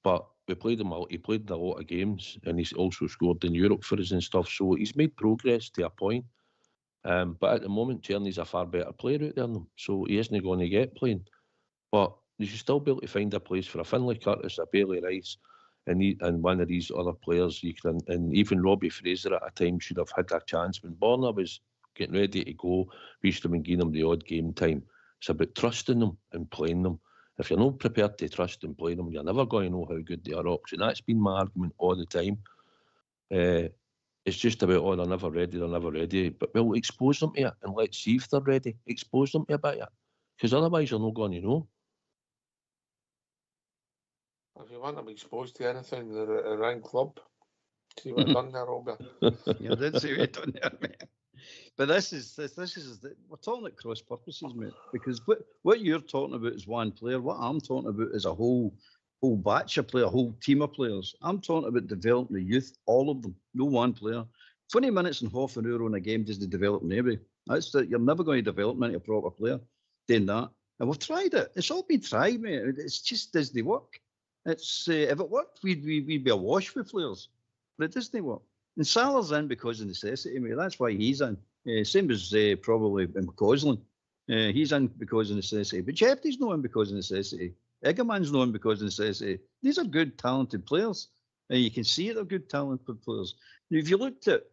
But we played him. He played a lot of games, and he's also scored in Europe for us and stuff. So he's made progress to a point. But at the moment, Tierney's a far better player out there than him, so he isn't going to get playing. But you should still be able to find a place for a Finlay Curtis, a Bailey Rice, and one of these other players. You can, and even Robbie Fraser at a time should have had a chance when Borna was getting ready to go. We used to be giving them the odd game time. It's about trusting them and playing them. If you're not prepared to trust and play them, you're never going to know how good they are. And that's been my argument all the time. It's just about, oh, they're never ready. But we'll expose them to it and let's see if they're ready. Expose them to a bit of it. Because otherwise you're not going to know.
If you want them exposed to anything, they're a rank club. See what I've done there, Robert.
Yeah, I did see what you've done there, mate. But this is we're talking at cross purposes, mate. Because what you're talking about is one player. What I'm talking about is a whole batch of players, a whole team of players. I'm talking about developing the youth, all of them, no one player. 20 minutes and half an hour on a game doesn't develop nobody. You're never going to develop into a proper player doing that. And we've tried it. It's all been tried, mate. It's just doesn't work. It's if it worked, we'd be awash with players. But it doesn't work. And Salah's in because of necessity, mate. That's why he's in. Same as probably McCausland. He's in because of necessity. But Jeffrey's not in because of necessity. Egerman's not in because of necessity. These are good, talented players. And you can see they're good, talented players. Now, if you looked at,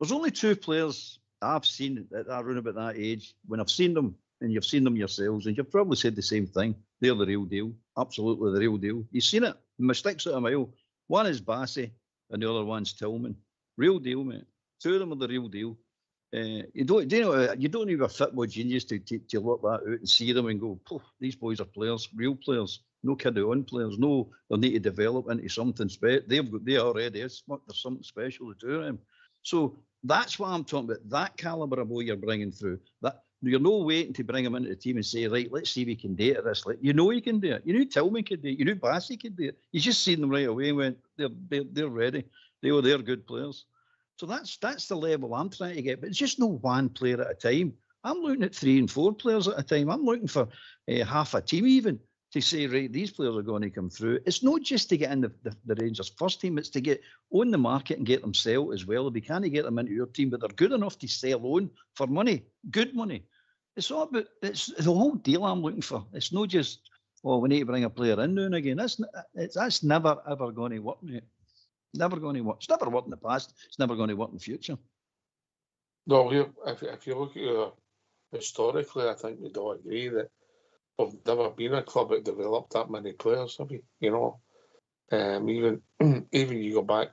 there's only two players I've seen that are around about that age. When I've seen them, and you've seen them yourselves, and you've probably said the same thing. They're the real deal. Absolutely the real deal. You've seen it. Mistakes at a mile. One is Bassey, and the other one's Tillman. Real deal, mate. Two of them are the real deal. You don't need a football genius to look that out and see them and go, these boys are players, real players, no kid-on players. No, they need to develop into something special. They already is. There's something special to do them. So that's what I'm talking about. That calibre of boy you're bringing through. That you're no waiting to bring them into the team and say, right, let's see if we can do it at this. You know you can do it. You knew Tillman could do it. You knew Bassey could do it. You just seen them right away and went, they're ready. They're good players. So that's the level I'm trying to get. But it's just no one player at a time. I'm looking at 3 and 4 players at a time. I'm looking for half a team even to say, right, these players are going to come through. It's not just to get in the Rangers first team. It's to get on the market and get them sell as well. If we can't get them into your team, but they're good enough to sell on for money, good money. It's all about, it's the whole deal I'm looking for. It's not just, we need to bring a player in now and again. That's never, ever going to work, mate. Never going to work. It's never worked in the past. It's never going to work in the future.
No, if you look at it historically, I think we'd all agree that we've never been a club that developed that many players, have we? You know, even you go back,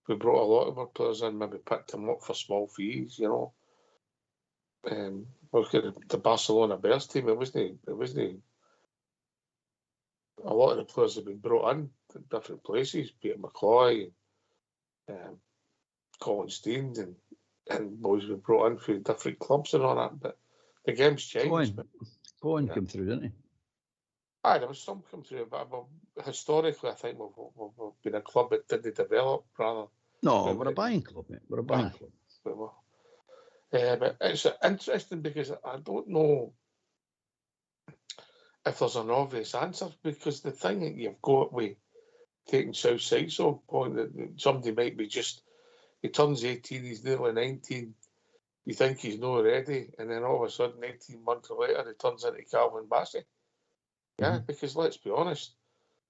we brought a lot of our players in, maybe picked them up for small fees, you know. Look at the Barcelona Bears team. It wasn't. A lot of the players have been brought in from different places. Peter McCoy, Colin Steens, and boys were brought in from different clubs and all that. But the game's changed.
Cohen came through, didn't he?
Aye, there was some come through, but historically, I think we've been a club that didn't develop rather.
No, we're a buying club, mate. We're a buying club.
But it's interesting because I don't know if there's an obvious answer, because the thing that you've got with taking South Side so point that somebody might be just, he turns 18, he's nearly 19, you think he's not ready, and then all of a sudden 18 months later he turns into Calvin Bassey. Yeah, because let's be honest,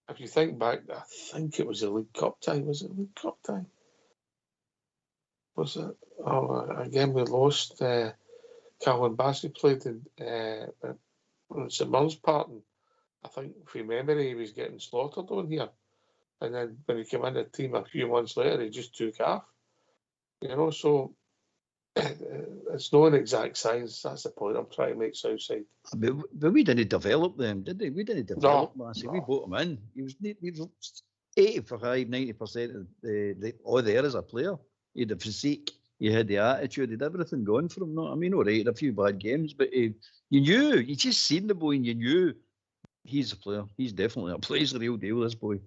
if you think back, I think it was the League Cup time. Was it League Cup time? Was it? Oh, again we lost. Calvin Bassey played in St Mirren's part, and I think from memory he was getting slaughtered on here. And then when he came in the team a few months later, he just took off. You know, so it's not an exact science. That's the point I'm trying to make, Southside.
But we didn't develop them, did we? We didn't develop Bassey. No. We brought him in. He was 85, 90% of the there as a player. He had the physique, he had the attitude, he had everything going for him. No, I mean, all right, he had a few bad games, but you knew, you just seen the boy and you knew he's a player. He's definitely a player. He's the real deal, this boy.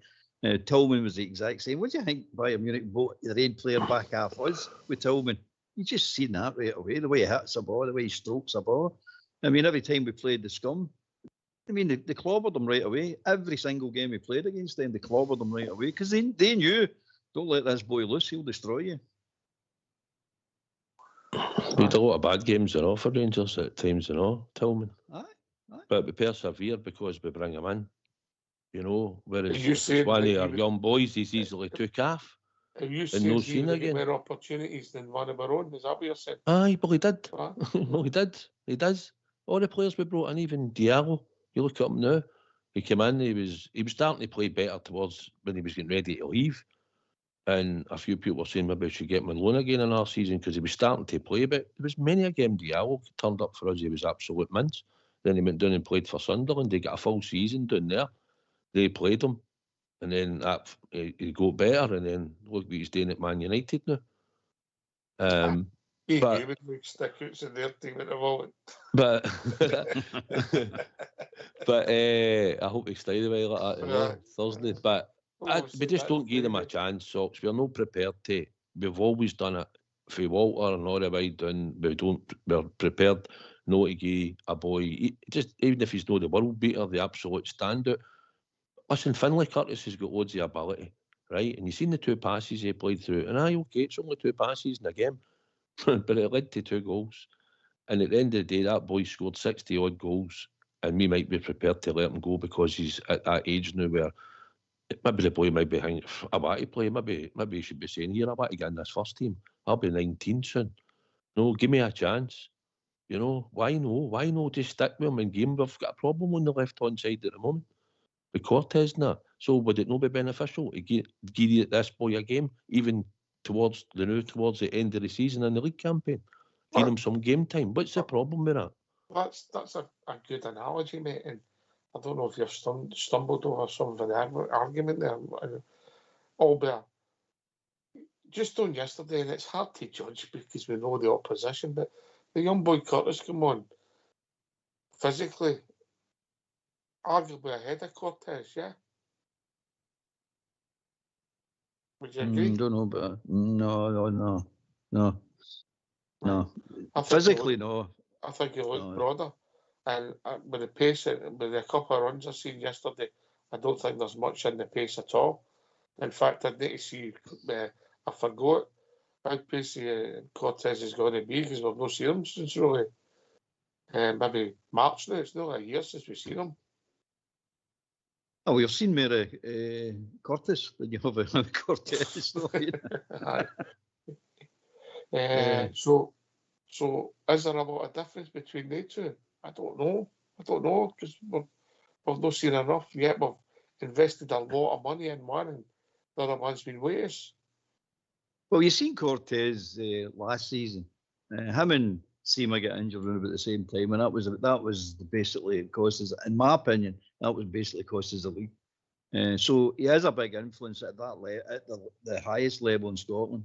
Tillman was the exact same. What do you think Bayern Munich bought the red player back half was with Tillman? You just seen that right away, the way he hits the ball, the way he strokes the ball. I mean, every time we played the scum, I mean, they clobbered them right away. Every single game we played against them, they clobbered them right away because they knew, don't let this boy loose, he'll destroy you.
We had a lot of bad games for Rangers at times, Tillman.
Aye.
But we persevered because we bring him in, whereas
You
if it's one of
said
our
that
young boys, he's easily took off.
Have you
and
said
no
he
seen
would get
again.
more opportunities than one of our own? Is that what you're saying?
Aye, but he did.
Right.
No, he did. He does. All the players we brought in, even Diallo, you look at him now, he came in, he was starting to play better towards when he was getting ready to leave. And a few people were saying maybe we should get him on loan again in our season because he was starting to play. But there was many a game Diallo turned up for us. He was absolute mince. Then he went down and played for Sunderland. They got a full season down there. They played him. And then he got better. And then look what he's doing at Man United now.
He
but-
would make stickouts in their team at the moment.
But I hope he stay the way like that Thursday. But we just don't give them a chance, Sox. We're not prepared to. We've always done it for Walter and all the way down. We're prepared not to give a boy, just even if he's not the world beater, the absolute standout. Listen, Finlay Curtis has got loads of ability, right? And you've seen the 2 passes he played through. And okay, it's only 2 passes in a game, but it led to 2 goals. And at the end of the day, that boy scored 60-odd goals. And we might be prepared to let him go because he's at that age now where maybe the boy might be hanging, I want to play. Maybe he should be saying, here, I want to get in this first team. I'll be 19 soon. No, give me a chance. Why no? Why no? Just stick with him in game. We've got a problem on the left-hand side at the moment. With Cortez now. So would it not be beneficial to give this boy a game, even towards the end of the season in the league campaign? Give him some game time. What's the problem with that?
That's a good analogy, mate. And I don't know if you've stumbled over some of the argument there. Albert, just on yesterday, and it's hard to judge because we know the opposition, but the young boy Curtis come on physically, arguably ahead of Cortez, yeah? Would you agree?
Don't know, but no.
Physically,
no.
I think he looked
No.
broader. And with the pace, with the couple of runs I seen yesterday, I don't think there's much in the pace at all. In fact, I'd need to see, I forgot how pacey Cortez is going to be because we've not seen him since really maybe March now. It's not a year since we've seen him.
Oh, you've seen more Curtis than you have Cortez.
So is there a lot of difference between the two? I don't know because we've not seen enough yet. We've invested a lot of money in one, and the other one's been waste.
Well, you've seen Cortez last season. Him and Seema get injured around about the same time, and that was basically cost us, in my opinion, that was basically cost us the league. So he has a big influence at that at the highest level in Scotland.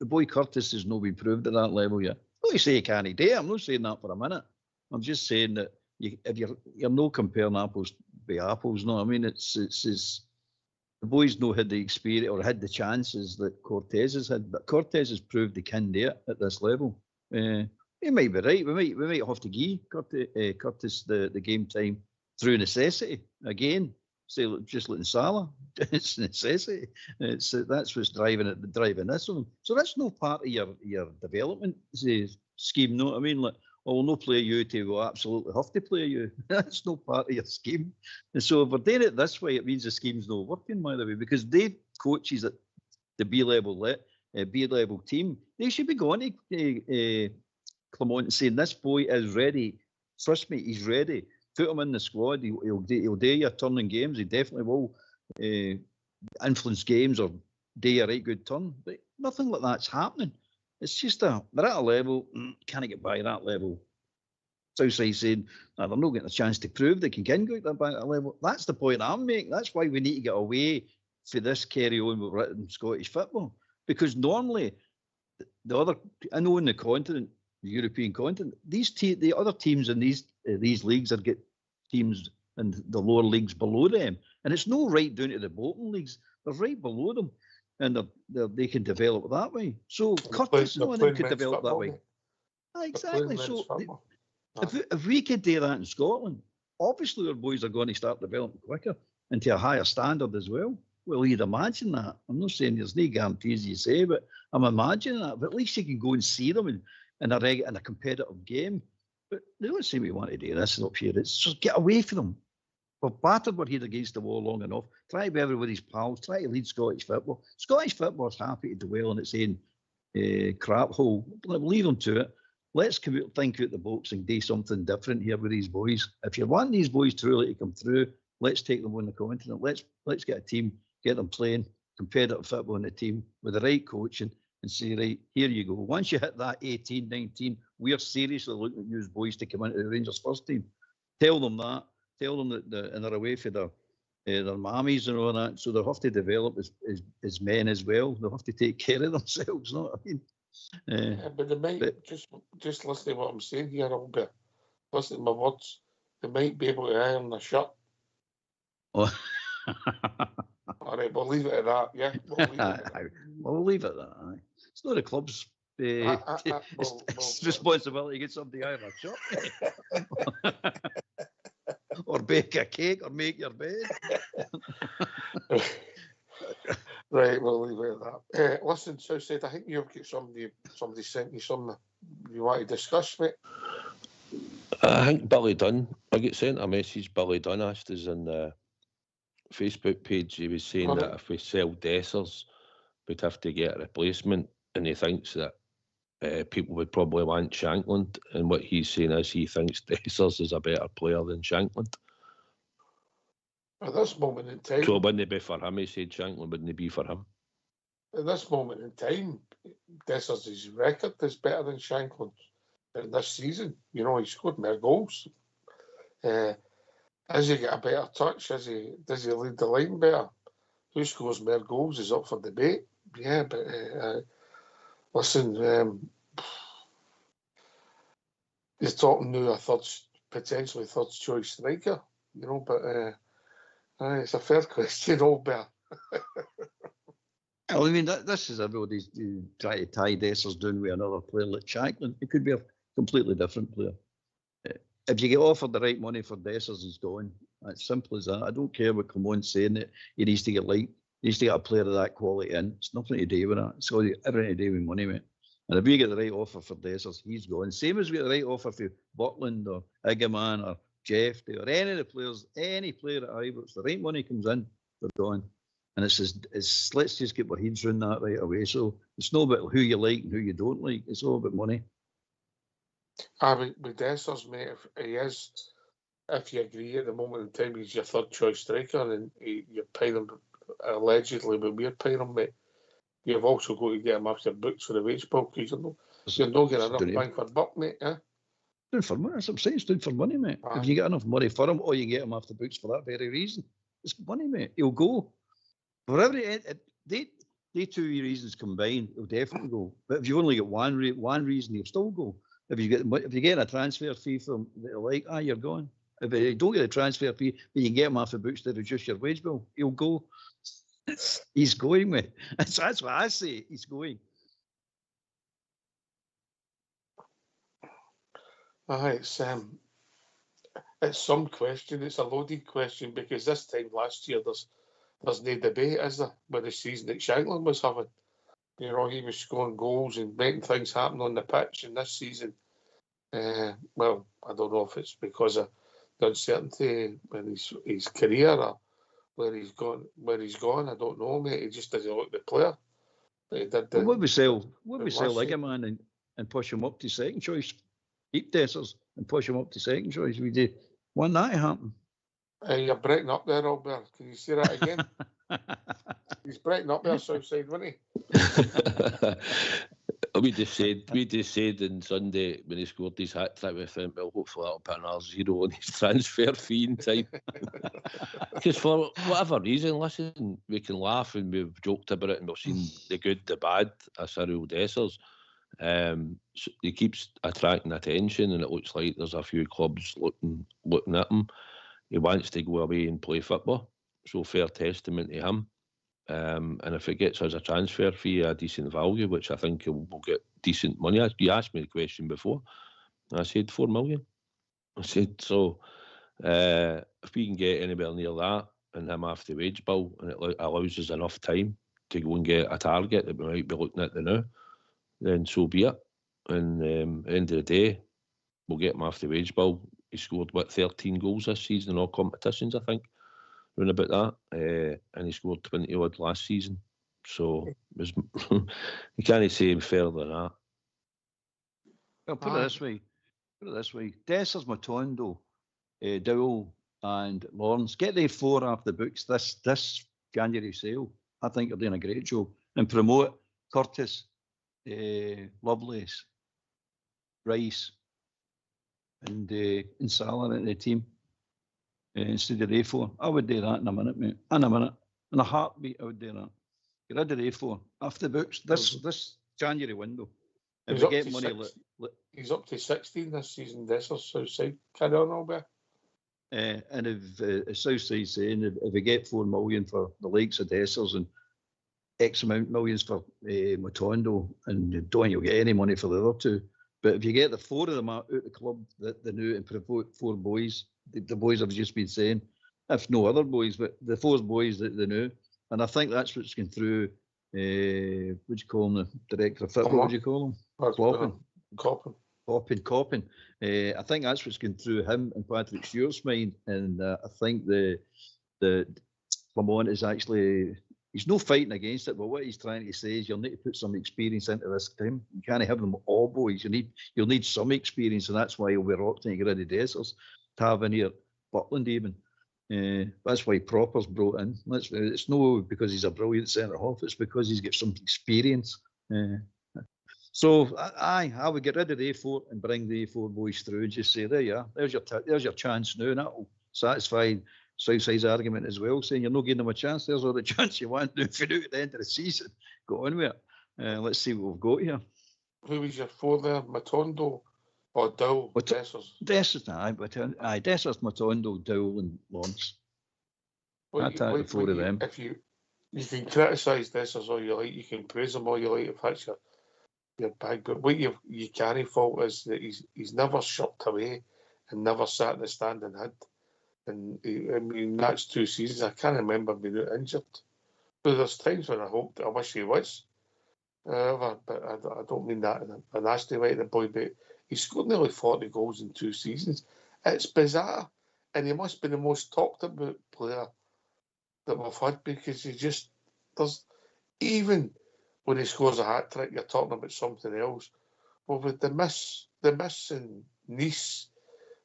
The boy Curtis has not been proved at that level yet. Well, you say he can't do it. I'm not saying that for a minute. I'm just saying that if you're not comparing apples by apples. No, I mean it's the boys know had the experience or had the chances that Cortez has had, but Cortez has proved he can do it at this level. He might be right. We might have to give Curtis the game time through necessity again. Say just letting Salah, it's necessity. That's what's driving this on. So that's no part of your development scheme. No, I mean, like, we'll not play you till we'll absolutely have to play you. That's no part of your scheme. And so if we're doing it this way, it means the scheme's not working, by the way, because they coaches at the B level team, they should be going to Clement and saying this boy is ready. Trust me, he's ready. Put him in the squad. He'll do your turn in games. He definitely will influence games or do a right good turn. But nothing like that's happening. It's just they're at a level, can't get by that level. Southside saying they're not getting a chance to prove they can go by that level. That's the point I'm making. That's why we need to get away for this carry on with written Scottish football. Because normally, I know in the continent, the European continent, the other teams in these leagues are get teams in the lower leagues below them. And it's no right down to the bottom leagues. They're right below them, and they can develop that way. So Curtis and
they're
all of them
playing
could
men's
develop that
football,
way.
mate.
Exactly.
They're playing
So
men's football.
if we could do that in Scotland, obviously our boys are going to start developing quicker and to a higher standard as well. Well, you'd imagine that. I'm not saying there's no guarantees you say, but I'm imagining that. But at least you can go and see them in a competitive game. But they don't say we want to do this up here. It's just get away from them. We've battered our head against the wall long enough. Try to be everybody's pals. Try to lead Scottish football. Scottish football is happy to dwell in its own crap hole. Leave them to it. Let's come out, think out the box and do something different here with these boys. If you want these boys truly to come through, let's take them on the continent. Let's get a team, get them playing competitive football in the team with the right coaching and say, right, here you go. Once you hit that 18, 19, we're seriously looking at you boys to come into the Rangers first team. Tell them that. Tell them that they're away for their mammies and all that. So they'll have to develop as men as well. They'll have to take care of themselves. You know what I mean?
But they might just listen to what I'm saying here a little bit. Listen to my words. They might be able to iron their shirt.
Oh.
All right, we'll leave it at that. Yeah,
we'll leave it at that. Aye. It's not the club's it's responsibility to get somebody iron a shirt. Or bake a cake or make your bed.
Right, we'll leave it at that. Listen, Southside, I think you've got somebody sent you something you want to discuss, mate.
I think Billy Dunn, I get sent a message. Billy Dunn asked us on the Facebook page. He was saying that if we sell Dessers, we'd have to get a replacement, and he thinks that people would probably want Shankland. And what he's saying is he thinks Dessers is a better player than Shankland.
At this moment in time,
so it wouldn't be for him. He said Shankland wouldn't be for him.
At this moment in time, Dessers' record is better than Shankland's in this season. You know, he scored more goals. Has he got a better touch? Does he lead the line better? Who scores more goals is up for debate. Yeah, but listen, he's talking to a potentially third choice striker. You know, but it's a fair question, Albert.
Well, I mean, this is everybody's trying to tie Dessers down with another player like Shankland. It could be a completely different player. If you get offered the right money for Dessers, he's going. It's simple as that. I don't care what Clemont's saying that he needs to get a player of that quality in. It's nothing to do with that. It's got everything to do with money, mate. And if you get the right offer for Dessers, he's going. Same as we get the right offer for Butland or Iggaman or Jeff or any of the players, any player at Ibrox, the right money comes in, they're going. And it's let's just get our heads around that right away. So it's not about who you like and who you don't like. It's all about money.
With Dessers, mate, if you agree at the moment in time he's your third choice striker and you're paying him allegedly, but we're paying him, mate, you've also got to get him off your books for the wage bill because you're not getting enough bang for buck, mate.
Doing for money. That's what I'm saying. It's doing for money, mate. If you get enough money for him, or you get him off the books for that very reason, it's money, mate. He'll go. For they two reasons combined, he'll definitely go. But if you only get one reason, he'll still go. If you get a transfer fee from like, you're going. If you don't get a transfer fee, but you can get him off the books to reduce your wage bill, he'll go. He's going, mate. That's what I say. He's going.
It's some question. It's a loaded question because this time last year there's no debate, is there, with the season that Shankland was having. You know, he was scoring goals and making things happen on the pitch. And this season, well, I don't know if it's because of the uncertainty in his career or where he's gone. I don't know, mate. He just doesn't look the player.
Would we sell Iggaman and push him up to second choice? Keep Dessers and push him up to second choice. We do want that to happen.
You're breaking up there, Albert. Can you say that again? He's breaking up there, Southside, wasn't he?
We just said on Sunday when he scored his hat trick, we thought, well, hopefully that'll put another zero on his transfer fee in time. Because for whatever reason, listen, we can laugh and we've joked about it and we've seen the good, the bad of Cyril Dessers. So he keeps attracting attention, and it looks like there's a few clubs looking at him. He wants to go away and play football, so fair testament to him. And if it gets us a transfer fee, a decent value, which I think we'll get decent money. You asked me the question before. I said 4 million. I said, so if we can get anywhere near that and him off the wage bill, and it allows us enough time to go and get a target that we might be looking at now, then so be it. And at the end of the day, we'll get him off the wage bill. He scored, 13 goals this season in all competitions, I think, round about that. And he scored 20-odd last season. So you can't say him further than that.
I'll put it this way. Dessers, Matondo, Dowell and Lawrence, get the 4 off the books this January sale. I think they're doing a great job. And promote Curtis, Lovelace, Rice, and Salah in the team instead of the A4. I would do that in a minute, mate. In a heartbeat, I would do that. Get rid of the A4 off the books this January window. If we get money,
he's up to 16 this season. Dessers Southside. Carry on, Albert.
And if Southside saying if we get 4 million for the likes of Dessers and X amount millions for Matondo, and don't you'll get any money for the other 2. But if you get the 4 of them out the club, the new, and promote 4 boys, the boys I've just been saying, if no other boys, but the 4 boys that the new, and I think that's what's going through. What do you call him? The director of football. What do you call him? Coppin. I think that's what's going through him and Patrick Stewart's mind, and I think the Clement is actually, he's no fighting against it, but what he's trying to say is you'll need to put some experience into this team. You can't have them all boys. You'll need some experience, and that's why he'll be rocked to get rid of Dessers, Tavernier, Butland even. That's why Proper's brought in. It's no because he's a brilliant centre half. It's because he's got some experience. So I would get rid of the A4 and bring the A4 boys through and just say, there you are. There's your chance now, and that'll satisfy Southside's argument as well, saying you're not giving them a chance. There's all the chance you want. If you do at the end of the season, go on with it. Let's see what we've got here.
Who was your 4 there? Matondo or Dowell? Dessers?
Dessers, Dessers, Matondo, Dowell and Lawrence. I'd take the 4 of them.
If you can criticise Dessers all you like, you can praise him all you like if that's your bag, but what you can't fault is that he's never shirked away and never sat in the stand and hid. And I mean, that's 2 seasons. I can't remember being injured. But there's times when I wish he was. But I don't mean that in a nasty way to the boy, but he's scored nearly 40 goals in 2 seasons. It's bizarre. And he must be the most talked about player that we've had, because he just does, even when he scores a hat-trick, you're talking about something else. Well, with the miss in Nice,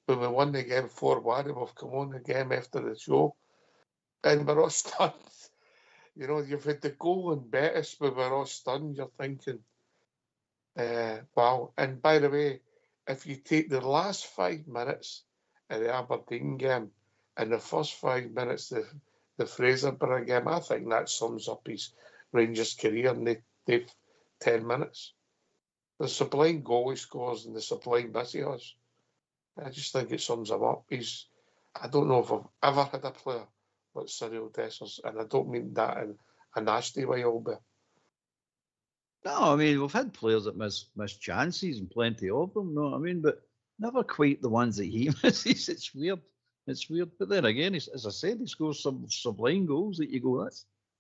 when we won the game 4-1, we've come on the game after the show, and we're all stunned. You know, you've had the goal in Betis, but we're all stunned. You're thinking, wow. And by the way, if you take the last 5 minutes of the Aberdeen game and the first 5 minutes of the Fraserburgh game, I think that sums up his Rangers career in the 10 minutes. The sublime goal he scores and the sublime miss he has. I just think it sums him up. I don't know if I've ever had a player like Cyril Dessers, and I don't mean that in a nasty way, Albert.
No, I mean, we've had players that miss chances, and plenty of them, you know what I mean? But never quite the ones that he misses. It's weird. But then again, as I said, he scores some sublime goals that you go,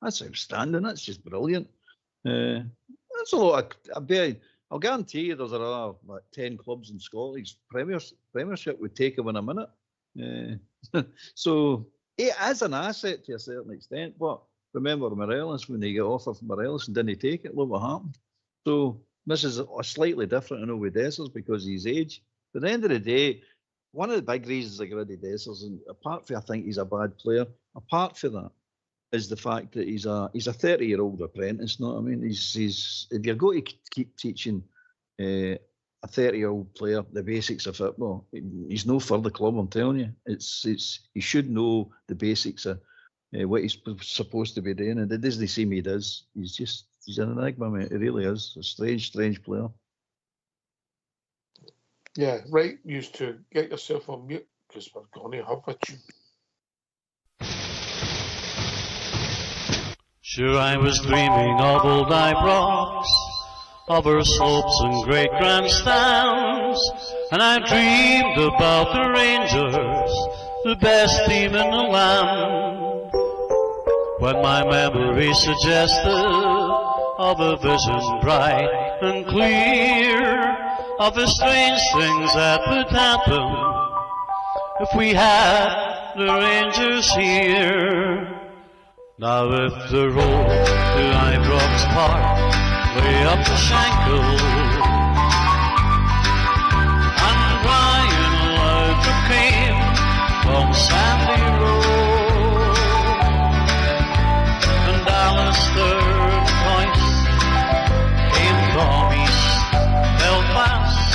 that's outstanding. That's just brilliant. That's a lot I'll guarantee you there's another 10 clubs in Scotland's Premiership would take him in a minute. So it is an asset to a certain extent, but remember Morelos, when they got offered from Morelos and didn't take it, look what happened. So this is a slightly different, I know, with Dessers because of his age. But at the end of the day, one of the big reasons I get rid of Dessers, and apart from I think he's a bad player, apart from that, is the fact that he's a 30-year-old apprentice. You know what I mean? He's if you're going to keep teaching a 30-year-old player the basics of football, he's no for the club. I'm telling you, he should know the basics of what he's supposed to be doing, and it doesn't seem he does. He's an enigma, mate. He really is a strange player.
Yeah, right. Used to get yourself on mute because we're going to have a tune.
Sure, I was dreaming of old Ibrox, of her slopes and great grandstands, and I dreamed about the Rangers, the best team in the land. When my memory suggested of a vision bright and clear, of the strange things that would happen if we had the Rangers here. Now if the road to Ibrox Park way up the Shankill, and Brian Loudrup came from Sandy Road, and Alistair Price came from East Belfast,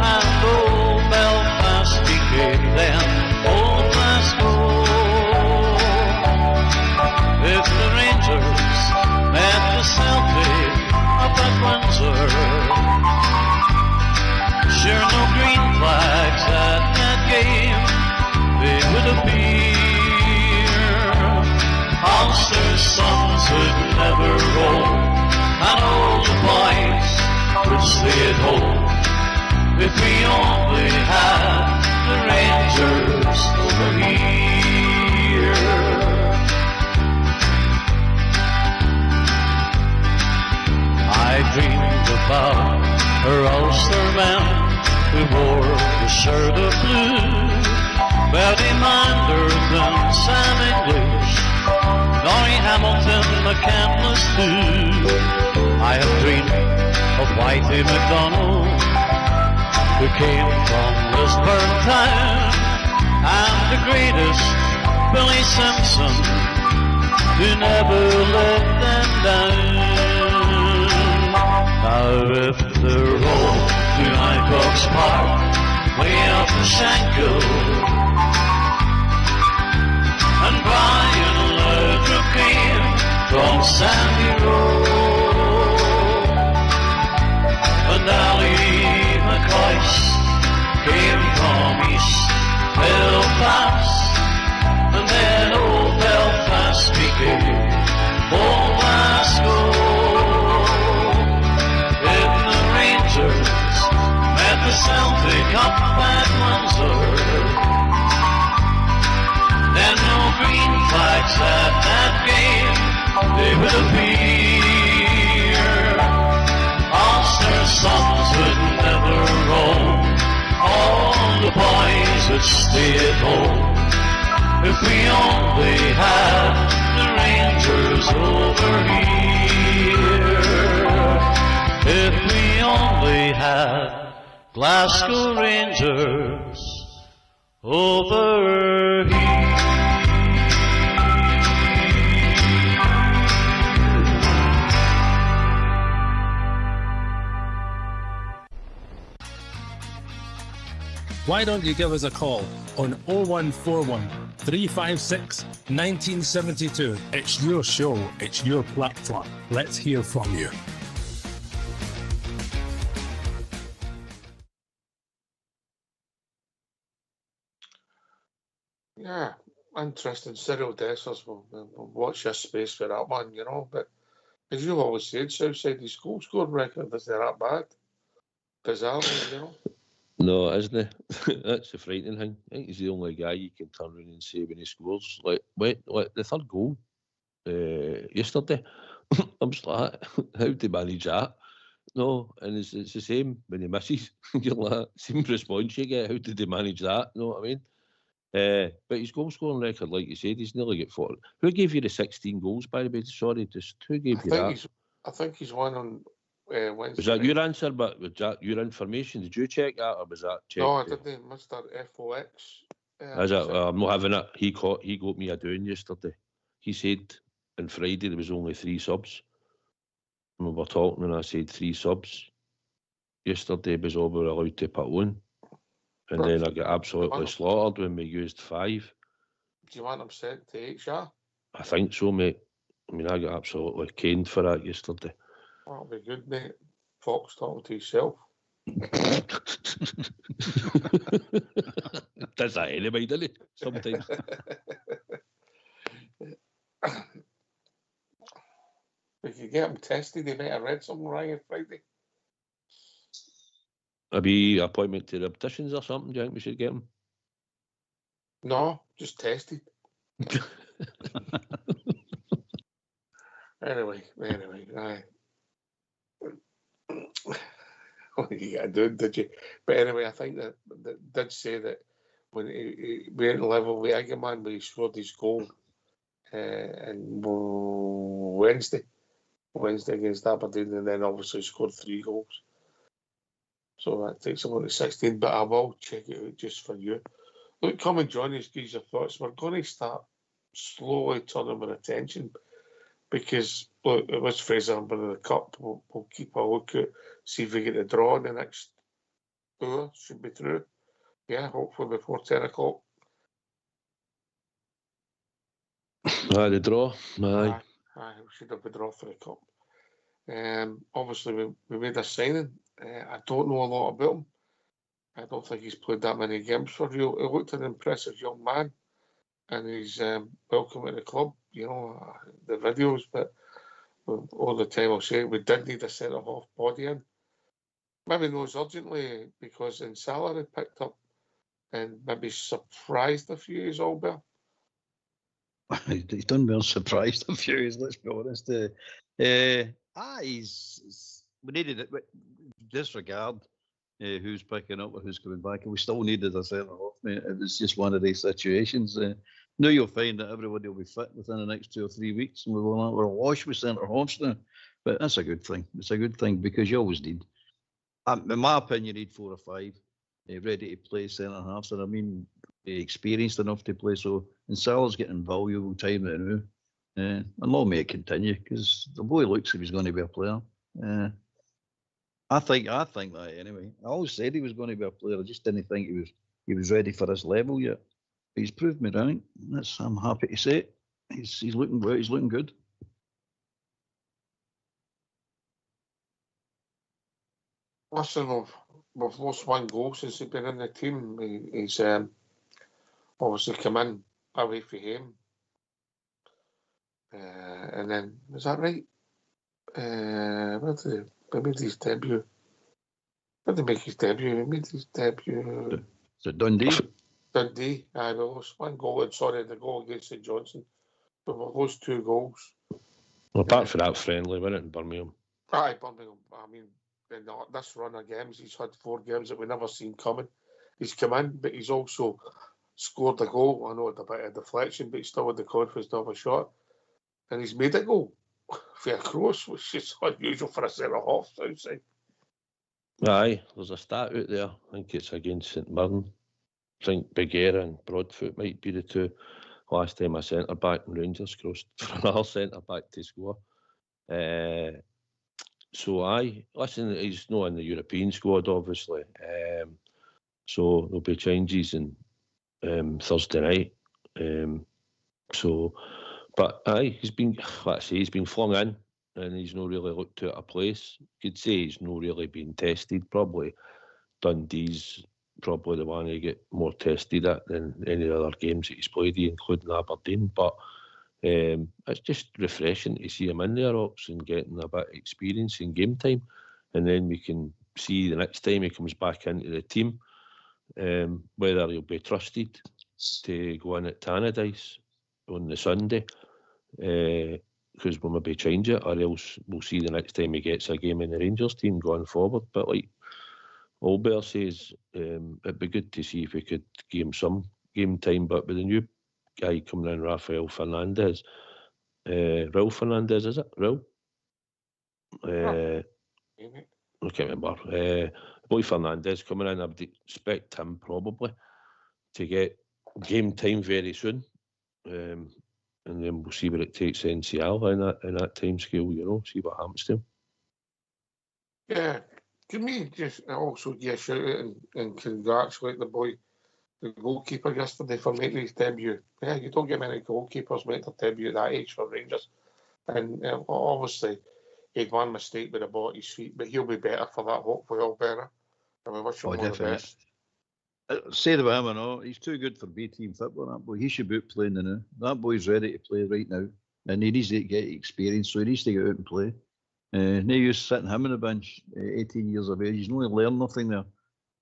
and old Belfast became then old Glasgow. If the Rangers met the Celtic up at Windsor, sure no green flags at that game they would appear. Ulster's sons would never roll, and all the boys would stay at home if we only had the Rangers over here. I dreamed about her Ulster man who wore the shirt of blue, Bertie Manderton, Sam English, Norrie Hamilton, McCandless too. I have dreamed of Whitey McDonald, who came from Lisburn town, and the greatest Billy Simpson, who never let them down. Now if the road to Ibrox Park way up the Shankill, and Brian Loudrup came from Sandy Road, and Ali McCoist came from East Belfast, and then old Belfast became old Glasgow. Met the Celtic up at Windsor, then no green flags at that game they would appear. Ulster's sons would never roam, all the boys would stay at home if we only had the Rangers over here. If we only had Glasgow Rangers over here.
Why don't you give us a call on 0141 356 1972? It's your show, it's your platform. Let's hear from you.
Yeah, interesting. Cyril Dessers, we'll watch your space for that one, you know. But as you've always said, Southside's goal scoring record isn't that bad. Bizarrely, you know.
No, isn't it? That's the frightening thing. I think he's the only guy you can turn around and say when he scores. Like the third goal yesterday, I'm just like, how do you manage that? No, and it's the same when he misses. You're like, same response you get. How did he manage that? You know what I mean? But his goal scoring record, like you said, he's nearly got 40. Who gave you the 16 goals, by the way? Sorry, just who gave you that?
I think he's won on Wednesday.
Was that your answer? But was that your information? Did you check that, or was that checked?
No, I didn't. Mr. FOX.
Is it? I'm not having it. He got me a down yesterday. He said on Friday there was only 3 subs. And we were talking, and I said 3 subs. Yesterday was all we were allowed to put on. And then I got absolutely slaughtered when we used 5.
Do you want them sent to HR?
I think so, mate. I mean, I got absolutely caned for that yesterday.
That'll be good, mate. Fox talking to himself.
Does that anyway, doesn't it? Sometimes.
we could get him tested. He might have read something wrong on Friday.
A wee appointment to the opticians or something, do you think we should get him?
No, just tested. Anyway, aye. What you got to do, did you? But anyway, I think that did say that when he went level with Eggman, when he scored his goal and Wednesday against Aberdeen, and then obviously scored 3 goals. So that takes him on to 16. But I will check it out just for you. Look, come and join us, give your thoughts. We're going to start slowly turning our attention because, look, it was Fraser in the Cup. We'll keep a look at, see if we get a draw in the next hour. Should be through. Yeah, hopefully before 10 o'clock.
The draw. Aye.
We should have a draw for the Cup. Obviously, we made a signing. I don't know a lot about him. I don't think he's played that many games for you. He looked an impressive young man, and he's welcome at the club. You know, the videos, but all the time I'll say we did need a centre-half body in. Maybe not urgently because in salary picked up and maybe surprised a few is all better.
He's done well, surprised a few years, let's be honest. We needed it. Disregard who's picking up or who's coming back, and we still needed a centre half, mate. It was just one of these situations. Now you'll find that everybody will be fit within the next 2 or 3 weeks, and we're awash with centre halves now. But that's a good thing. It's a good thing because you always need, in my opinion, you need 4 or 5 ready to play centre halves, and I mean experienced enough to play. So, and Sal's getting valuable time right now, and long may it continue because the boy looks like he's going to be a player. I think that anyway. I always said he was going to be a player. I just didn't think he was ready for his level yet. But he's proved me right. I'm happy to say it. He's looking good. He's looking good.
Listen, we've lost 1 goal since he's been in the team. He's obviously come in away from him. And then, is that right? Where did he made his debut? Where did he make his debut? He made his debut.
Is it Dundee?
Dundee. We lost 1 goal. And sorry, the goal against St Johnson. But we lost 2 goals.
Well, apart from that friendly, wasn't it, in Birmingham?
Aye, Birmingham. I mean, in this run of games, he's had 4 games that we never seen coming. He's come in, but he's also scored a goal. I know it's a bit of deflection, but he's still had the confidence to have a shot. And he's made a goal for a cross, which is unusual for a centre half outside.
Aye, there's a stat out there. I think it's against St Mirren. I think Bigera and Broadfoot might be the 2 last time a centre back in Rangers crossed for another centre back to score. So aye, listen, he's not in the European squad, obviously. So there'll be changes in Thursday night. But aye, he's been flung in, and he's not really looked out of place. You could say he's not really been tested. Probably Dundee's probably the one to get more tested at than any other games that he's played, including Aberdeen. But it's just refreshing to see him in there, Ox, and getting a bit of experience in game time, and then we can see the next time he comes back into the team whether he'll be trusted to go in at Tannadice on the Sunday, because we'll maybe change it, or else we'll see the next time he gets a game in the Rangers team going forward. But like Albert says, it'd be good to see if we could give him some game time. But with the new guy coming in, Raul Fernandez, is it? Raul? I can't remember. Boy Fernandez coming in, I would expect him probably to get game time very soon. And then we'll see where it takes NCL in that time scale, see what happens to him.
Yeah, can we just also give a shout out and congratulate the boy, the goalkeeper yesterday, for making his debut. Yeah, you don't get many goalkeepers make their debut at that age for Rangers. And obviously, he'd one mistake with the ball at his feet, but he'll be better for that, hopefully, all better. And we wish him all the best.
Say about him or not, he's too good for B team football, that boy. He should be playing now. That boy's ready to play right now. and he needs to get experience, so he needs to get out and play. No use sitting him on the bench, 18 years of age. He's not going to learn nothing there.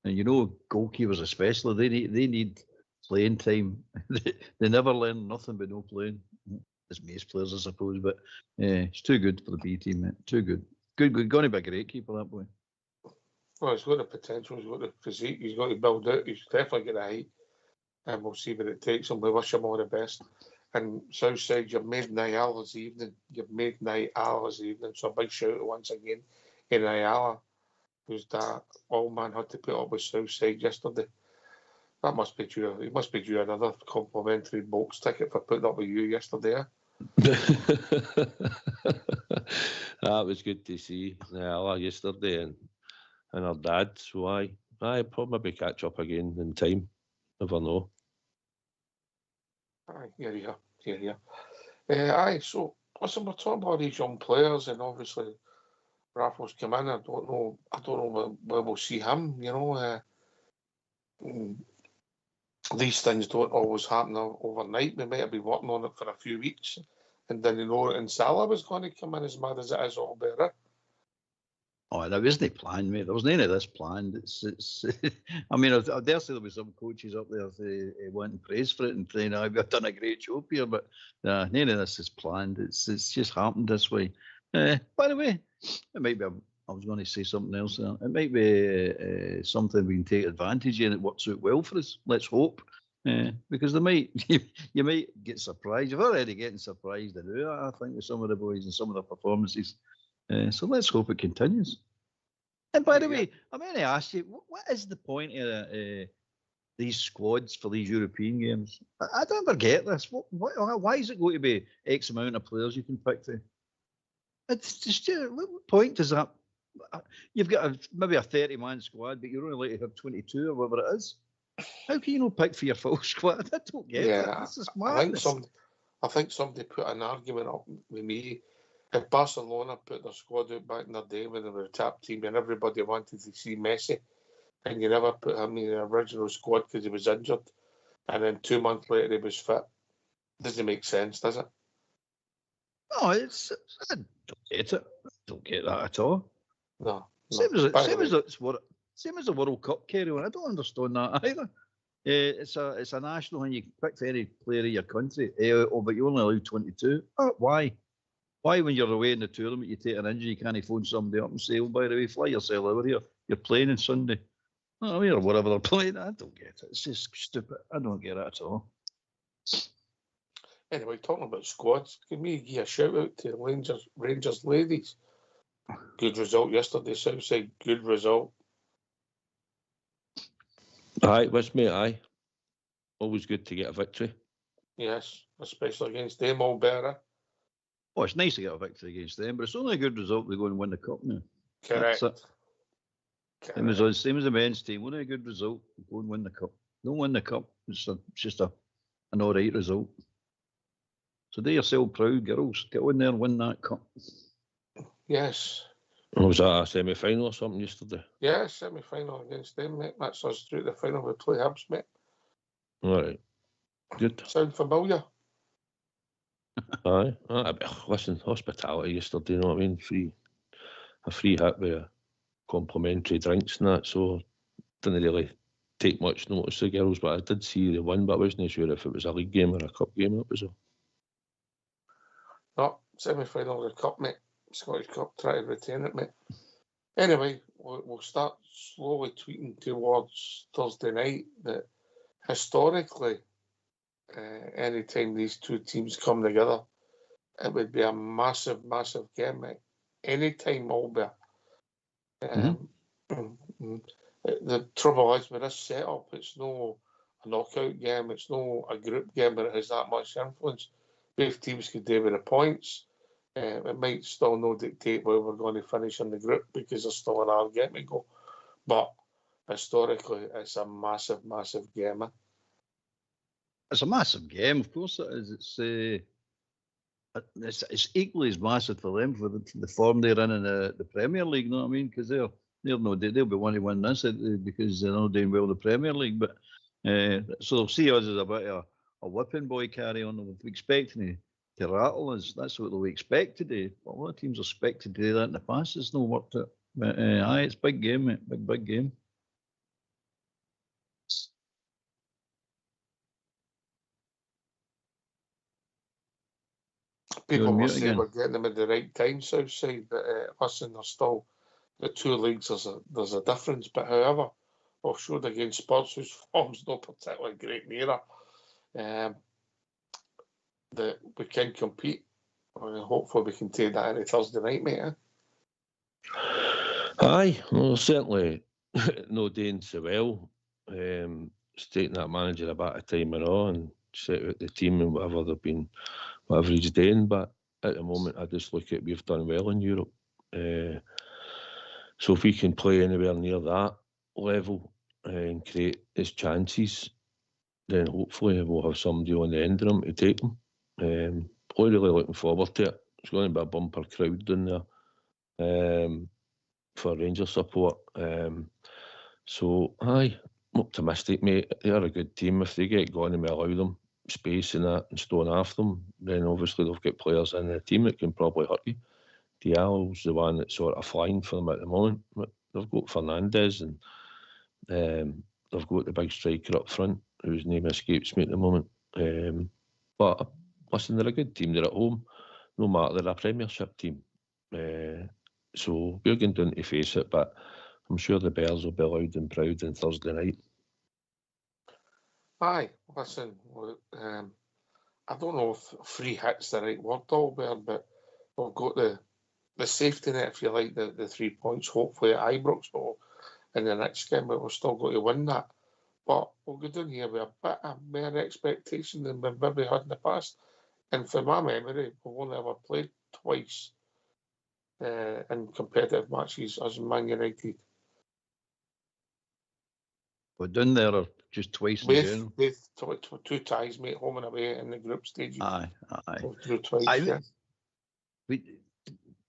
And goalkeepers especially, they need playing time. They never learn nothing but no playing. As most players, I suppose, but it's too good for the B team, mate. Too good. Good. Going to be a great keeper, that boy.
Well, he's got the potential, he's got the physique, he's got to build out, he's definitely got the height, and we'll see what it takes him. We wish him all the best. And Southside, you've made Nyala this evening. So a big shout out once again in Nyala, who's that old man had to put up with Southside yesterday. That must be due. He must be due another complimentary box ticket for putting up with you yesterday.
That was good to see Nyala yesterday and her dad. So I probably catch up again in time. Never know.
Aye, yeah. Aye, so listen, we're talking about these young players, and obviously Raffles come in. I don't know where we'll see him. These things don't always happen overnight. We might have been working on it for a few weeks, and then and Salah was going to come in as mad as it is all better.
Oh, that wasn't planned, mate. There was none of this planned. It's I mean, I dare say there'll be some coaches up there wanting praise for it and saying, I've done a great job here, but none of this is planned. It's just happened this way. By the way, it might be, I was going to say something else there. It might be something we can take advantage of and it works out well for us. Let's hope. Because you might get surprised. You're already getting surprised, I think, with some of the boys and some of the performances. So let's hope it continues. And by the way, I'm going to ask you, what is the point of these squads for these European games? I don't ever get this. Why is it going to be X amount of players you can pick to? It's just, what point does that? You've got maybe a 30-man squad, but you're only allowed to have 22 or whatever it is. How can you not pick for your full squad? I don't get it. This is madness.
I think somebody put an argument up with me. If Barcelona put their squad out back in their day when they were a top team and everybody wanted to see Messi, and you never put him in the original squad because he was injured, and then 2 months later he was fit, doesn't make sense, does it?
No, I don't get it. I don't get that at all.
No.
Same as the World Cup, carry on. I don't understand that either. It's a national, and you can pick for any player of your country. But you only allow 22. Why? Why, when you're away in the tournament, you take an injury, you can't phone somebody up and say, oh, by the way, fly yourself over here. You're playing on Sunday. Or whatever they're playing. I don't get it. It's just stupid. I don't get it at all.
Anyway, talking about squads, can we give a shout out to the Rangers ladies? Good result yesterday, Southside. Good result.
Aye, wish me, aye. Always good to get a victory.
Yes, especially against them, Alberta.
Oh, it's nice to get a victory against them, but it's only a good result to go and win the cup now.
Correct.
Same as the men's team. Only a good result to go and win the cup. Don't win the cup. It's just an all right result. So do yourself proud, girls. Get in there and win that cup.
Yes.
Was that a semi-final or something yesterday?
Yeah, semi-final against them, mate. That's us through the final. We play Hibs, mate.
All right. Good.
Sound familiar?
Aye. Listen, hospitality yesterday, you know what I mean? A free hit with complimentary drinks and that, so didn't really take much notice of the girls, but I did see the win, but I wasn't sure if it was a league game or a cup game, that was all.
No, semi-final of the cup, mate. Scottish Cup, try to retain it, mate. Anyway, we'll start slowly tweeting towards Thursday night that historically, anytime these two teams come together, it would be a massive, massive game, mate. Anytime, Albert. The trouble is with this setup, it's no a knockout game, it's no a group game, but it has that much influence. Both teams could do with the points. It might still not dictate where we're going to finish in the group because there's still an hour game to go. But historically, it's a massive, massive game.
It's a massive game, of course it is. It's equally as massive for them for the form they're in the Premier League. You know what I mean? Because they'll be wanting to win this because they're not doing well in the Premier League. But so they'll see us as a bit of a whipping boy carry on. We're expecting to rattle us. That's what we expect to do. But a lot of teams are expected to do that in the past. It's not worked out. But aye, it's big game, mate. Big game.
People
mute
will say
again.
we're getting them at the right time, Southside, but listen, there's still the two leagues. There's a difference, but however, we've showed against Spurs, whose form's not particularly great neither, that we can compete. And hopefully, we can take that into Thursday night, mate.
Aye, well, certainly no doing so well. It's taking that manager a bit of time and all, and set out the team and whatever he's doing. But at the moment, I just look at we've done well in Europe. So if we can play anywhere near that level and create his chances, then hopefully we'll have somebody on the end of them to take them. Really looking forward to it. It's going to be a bumper crowd down there for Rangers support. So, aye, I'm optimistic, mate. They're a good team. If they get going and we allow them space and that and stone after them, then obviously they've got players in the team that can probably hurt you. Diallo's the one that's sort of flying for them at the moment. But they've got Fernandez and they've got the big striker up front, whose name escapes me at the moment. But listen, they're a good team. They're at home, no matter. They're a Premiership team. So we're going down to face it, but I'm sure the Bears will be loud and proud on Thursday night.
Aye, listen, I don't know if free hit's the right word, Albert, but we've got the safety net, if you like, the 3 points, hopefully at Ibrox in the next game, but we're still going to win that. But we'll go down here with a bit of more expectation than we've maybe had in the past. And from my memory, we've only ever played twice in competitive matches as Man United.
We're down there just twice in general.
With two ties, mate, home and away in the group stage.
Aye.
Through twice,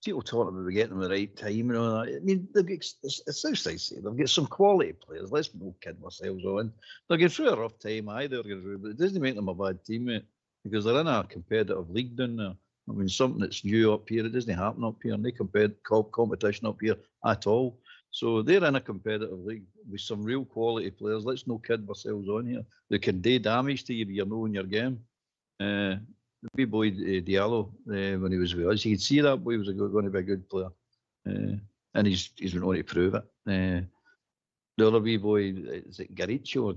People talking about getting them the right time and all that. I mean, it's Southside say they've got some quality players. Let's not kid ourselves on. They'll get through a rough time, they're going through, but it doesn't make them a bad team, mate, because they're in a competitive league down there. I mean, something that's new up here, it doesn't happen up here, and they competition up here at all. So they're in a competitive league with some real quality players. Let's not kid ourselves on here. They can do damage to you if you're knowing your game. The wee boy Diallo, when he was with us, you could see that boy was going to be a good player, and he's been on to prove it. The other wee boy, is it Gariccio or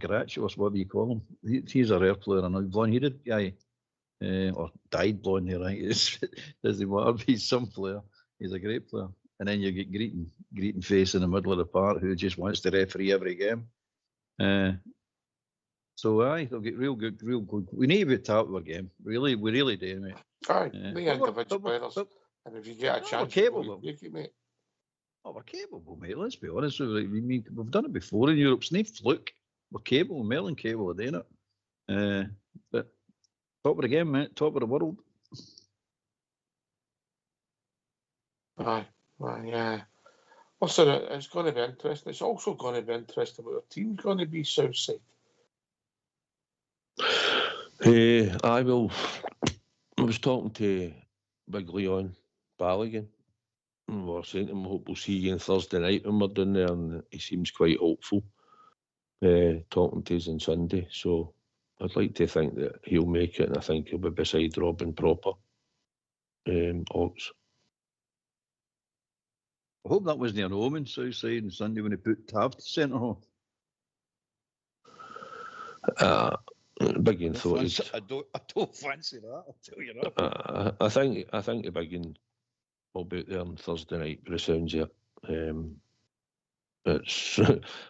whatever you call him? He's a rare player, and a blonde-headed guy, or dyed blonde hair. I think doesn't matter. He's some player. He's a great player. And then you get greeting face in the middle of the park who just wants to referee every game. So aye, they'll get real good. We need to be top of our game. Really, we really do, mate.
Aye, the individual players. And if you get a chance,
we're capable.
You take it, mate.
Oh, we're capable, mate. Let's be honest with you. I mean, we've done it before in Europe. It's no fluke. We're capable, more than capable of doing it. But top of the game, mate. Top of the world.
Aye. Yeah. Listen, it's going to be interesting. It's also going to be interesting what the team's going to be, Southside.
I was talking to Big Leon Balogun, and we were saying to him, hope we'll see you on Thursday night when we're down there, and he seems quite hopeful talking to us on Sunday. So I'd like to think that he'll make it, and I think he'll be beside Robin proper. Ox.
I hope that wasn't an omen, Southside, on Sunday when he put Tav to centre half.
Biggin thought
I don't fancy that. I'll tell you that.
I think the Biggin will be out there on Thursday night, but it sounds it. It's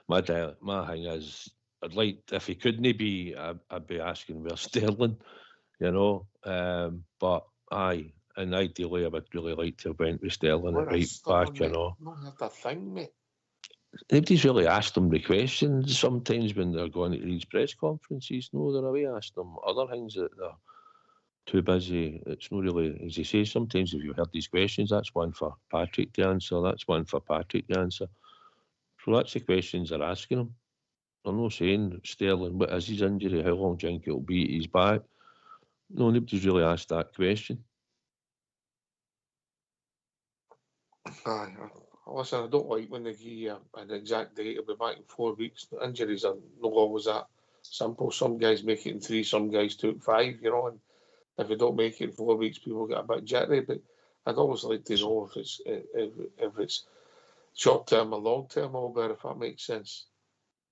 my thing is, I'd like, if he couldn't be, I'd be asking where's Sterling, but aye. And ideally, I would really like to have went with Sterling at right back,
Not a thing, mate.
Nobody's really asked them the questions sometimes when they're going to these press conferences. No, they're away asked them other things that they're too busy. It's not really, as you say, sometimes if you heard these questions, that's one for Patrick to answer, that's one for Patrick to answer. So that's the questions they're asking him. They're not saying, Sterling, what is his injury? How long do you think it'll be? He's back. No, nobody's really asked that question.
Aye. Listen, I don't like when they give you an exact date. It'll be back in 4 weeks. The injuries are not always that simple. Some guys make it in 3, some guys took 5, you know, and if you don't make it in 4 weeks, people get a bit jittery. But I'd always like to know if it's short term or long term, Albert, if that makes sense.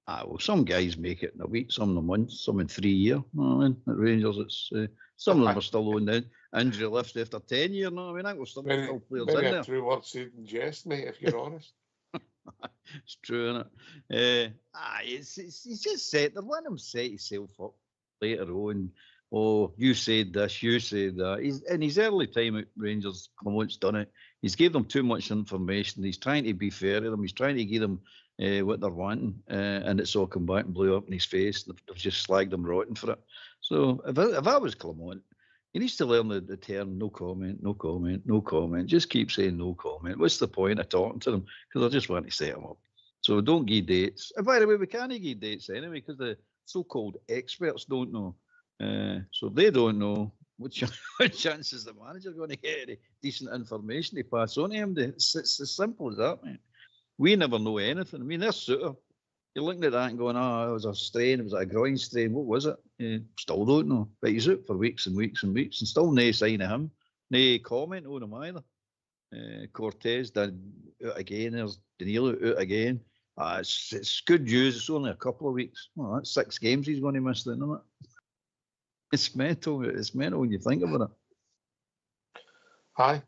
Well, some guys make it in a week, some in a month, some in 3 years. You know what I mean? At Rangers, it's some of them are still on the injury list after 10 years. You know what I mean? I think we're still players in there.
True word said in jest, mate, if you're honest.
It's true, isn't it? It's just set. They're letting him set himself up later on. Oh, you said this, you said that. In his early time at Rangers, Clemont's done it. He's gave them too much information. He's trying to be fair to them. He's trying to give them what they're wanting, and it's all come back and blew up in his face. They've just slagged him rotten for it. So if I was Clement, he needs to learn the term no comment, no comment, no comment. Just keep saying no comment. What's the point of talking to them? Because I just want to set them up. So don't give dates. And by the way, we can't give dates anyway because the so-called experts don't know. So they don't know what chances the manager going to get any decent information to pass on to him. It's as simple as that, man. We never know anything. I mean, this Suter, you're looking at that and going, it was a strain, it was a groin strain, what was it? Still don't know. But he's out for weeks and weeks and weeks and still no sign of him. No comment on him either. Cortez out again, there's Danilo out again. It's good news, it's only a couple of weeks. Well, that's 6 games he's going to miss then, isn't it? It's mental when you think about it.
Aye.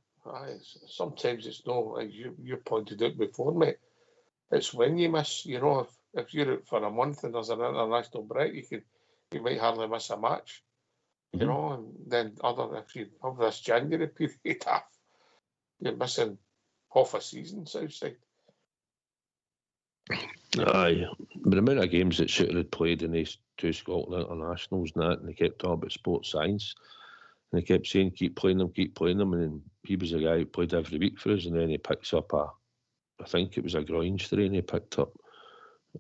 Sometimes it's no, as you pointed out before, mate. It's when you miss, you know, if you're out for a month and there's an international break, you might hardly miss a match, you know, and then if you have this January period off, you're missing half a season, Southside.
Aye, but the amount of games that Suter had played in these 2 Scotland internationals and that, and they kept talking about sports science, and they kept saying keep playing them, and then he was a guy who played every week for us, and then he picks up I think it was a groin strain he picked up,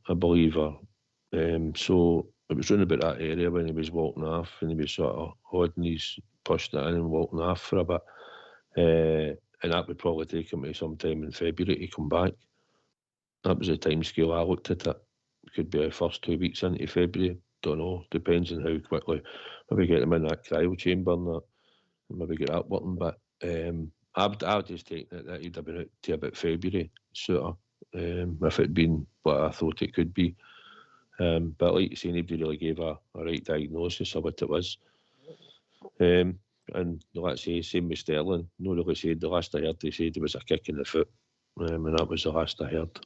I believe. So it was round about that area when he was walking off, and he was sort of holding his, pushed it in and walking off for a bit, and that would probably take him to sometime in February to come back. That was the time scale I looked at it. Could be the first 2 weeks into February. Don't know. Depends on how quickly maybe get him in that cryo chamber and that, and maybe get that working. But I would just take it that he'd have been out to about February, sort of, if it'd been what I thought it could be. But like you say, nobody really gave a right diagnosis of what it was. And let's say, same with Sterling. No really said. The last I heard, they said it was a kick in the foot. And that was the last I heard.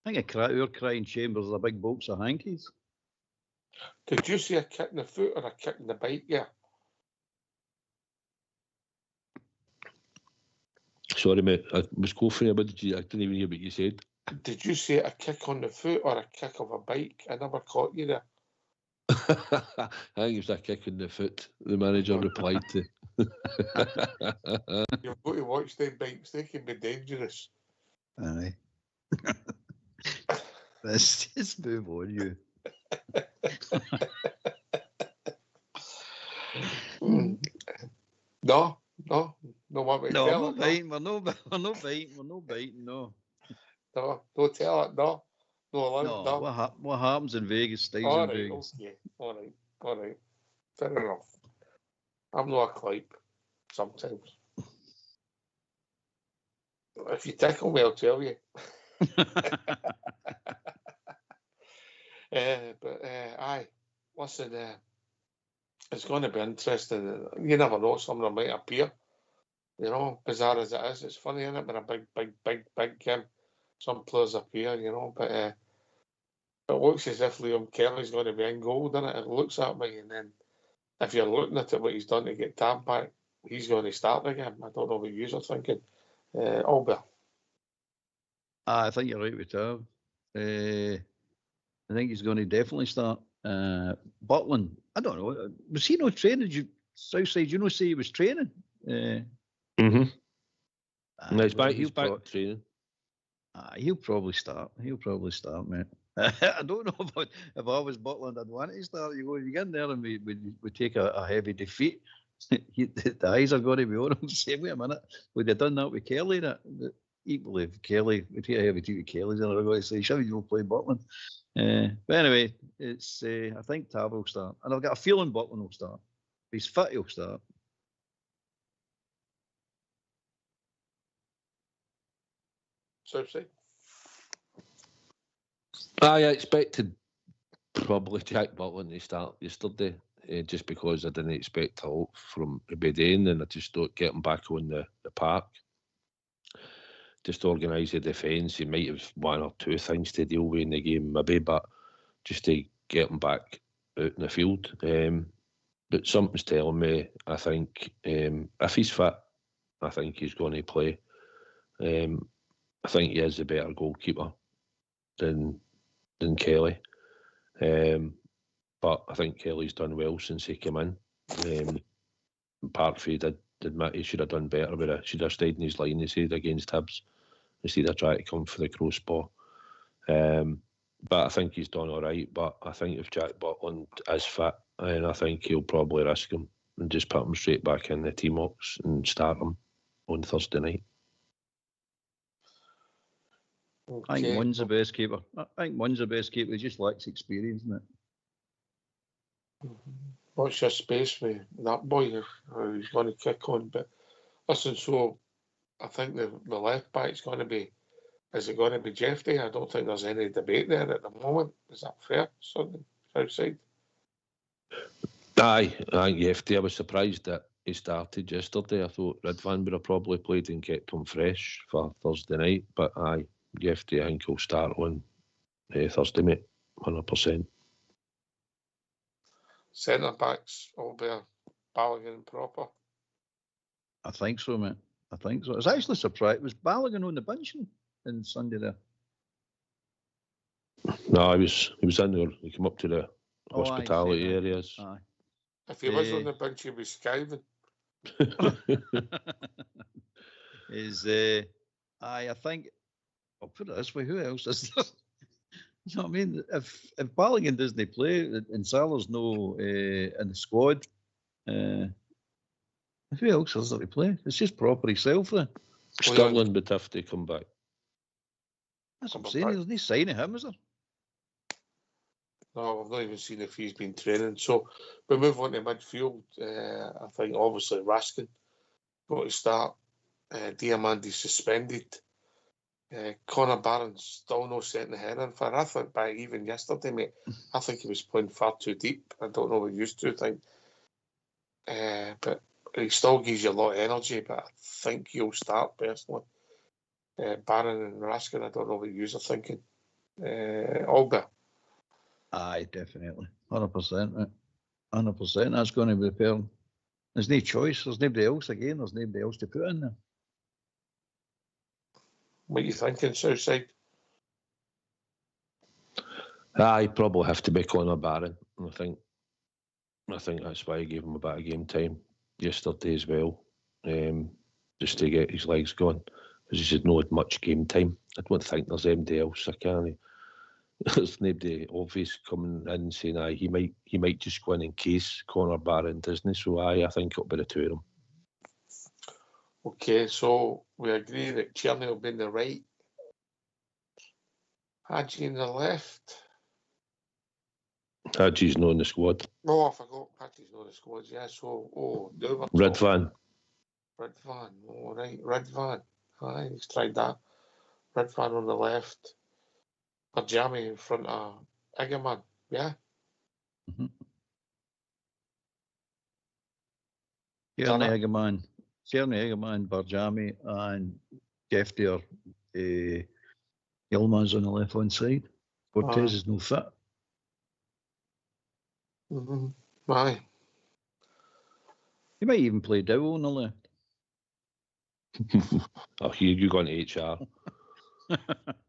I think our crying chambers are big box of hankies.
Did you see a kick in the foot or a kick in the bike? Yeah.
Sorry, mate. I was coughing a bit. I didn't even hear what you said.
Did you say a kick on the foot or a kick of a bike? I never caught you there.
I think it was a kick in the foot, the manager replied to.
You've got to watch them bikes. They can be dangerous.
Aye. Let's just move on, you.
No, what we
No,
tell
we're
it,
not biting, we're not biting, no.
No, don't tell it, no.
No, what happens in Vegas stays in Vegas.
Okay. All right. Fair enough. I'm not a clipe sometimes. If you tickle me, I'll tell you. Aye, listen, it's going to be interesting. You never know, someone might appear. You know, bizarre as it is, it's funny, isn't it? When a big game, some players appear, you know, but it looks as if Liam Kelly's going to be in goal, doesn't it? It looks that way, and then if you're looking at it, what he's done to get Tam back, he's going to start again. I don't know what you are thinking. Albert.
I think you're right with Tam. I think he's going to definitely start. Butland, I don't know. Was he not training? Southside, you know, say he was training.
No, he's back training.
He'll probably start. Mate. I don't know if I was Butland, I'd want to start. You get in there and we take a heavy defeat. The eyes are going to be on him. Say, wait a minute, would have done that with Kelly? But equally, if Kelly, we take a heavy defeat with Kelly's, and I'm going to say, shall we go play Butland? But anyway, it's I think Tab will start, and I've got a feeling Butland will start. If he's fit, he'll start.
Southside.
I expected probably Jack Butland to start yesterday, just because I didn't expect a lot from Aberdeen, and I just thought getting back on the park, just organise the defence. He might have one or two things to deal with in the game, maybe, but just to get him back out in the field. But something's telling me, I think, if he's fit, I think he's going to play. I think he is a better goalkeeper than Kelly. But I think Kelly's done well since he came in. Partfrey did admit he should have done better, but he should have stayed in his line, he said, against Hibs, instead of trying to come for the crossbar. But I think he's done all right. But I think if Jack Butland is fit, and I think he'll probably risk him and just put him straight back in the team box and start him on Thursday night.
Okay.
I think one's the best keeper. He just lacks experience in it.
Watch your space with that boy. He's going to kick on. But listen, so I think the left back's going to be. Is it going to be Jeffrey? I don't think there's any debate there at the moment. Is that fair? Something outside.
Aye, Jeffrey. I was surprised that he started yesterday. I thought Ridvan would have probably played and kept him fresh for Thursday night. But aye, Jeffrey, I think he'll start on Thursday, mate. 100%.
Centre backs all be Balogun and Proper.
I think so, mate. I think so. I was actually surprised. Was Balogun on the bench in Sunday there?
No, he was in there. He came up to the hospitality
aye,
areas.
Aye.
If he was on the bench, he'd be skiving.
I think, I'll put it this way, who else is there? You know what I mean? If Balogun doesn't play and Salah's no in the squad, who else is there to play? It's just Proper himself there.
Sterling would have to come back.
That's what I'm saying. There's no sign of him, is there?
No, I've not even seen if he's been training. So we move on to midfield. I think obviously Raskin got to start. Diamandi's suspended. Connor Barron's still no setting the head in for. I thought by even yesterday, mate, I think he was playing far too deep. I don't know what he used to think. But he still gives you a lot of energy, but I think he'll start personally. Barron and Raskin, I don't know what you are thinking. Olga.
Aye, definitely. 100%. 100%. That's going to be the pair. There's no choice. There's nobody else again. There's nobody else to put in there.
What are you thinking, Southside?
I probably have to be Connor Barron. I think that's why I gave him a bit of game time yesterday as well, just to get his legs going, because he's had not had much game time. I don't think there's anybody else. There's nobody obvious coming in saying he might just go in case Connor Barron doesn't. So I think it'll be the two of them.
Okay, so we agree that Tierney will be in the right, Haji in the left.
Haji's not in the squad.
Oh, I forgot. Haji's not in the squad. Yeah, so
Ridvan.
All right, Ridvan. Aye, he's tried that. Ridvan on the left. Barjami in front of Egerman. Yeah.
Mm-hmm. Tierney, Egerman, Barjami, and Jeffrey Yilmaz on the left hand side. Cortez is no fit.
Mm-hmm. Aye.
He might even play Dowell on the left.
Oh, here you going to HR.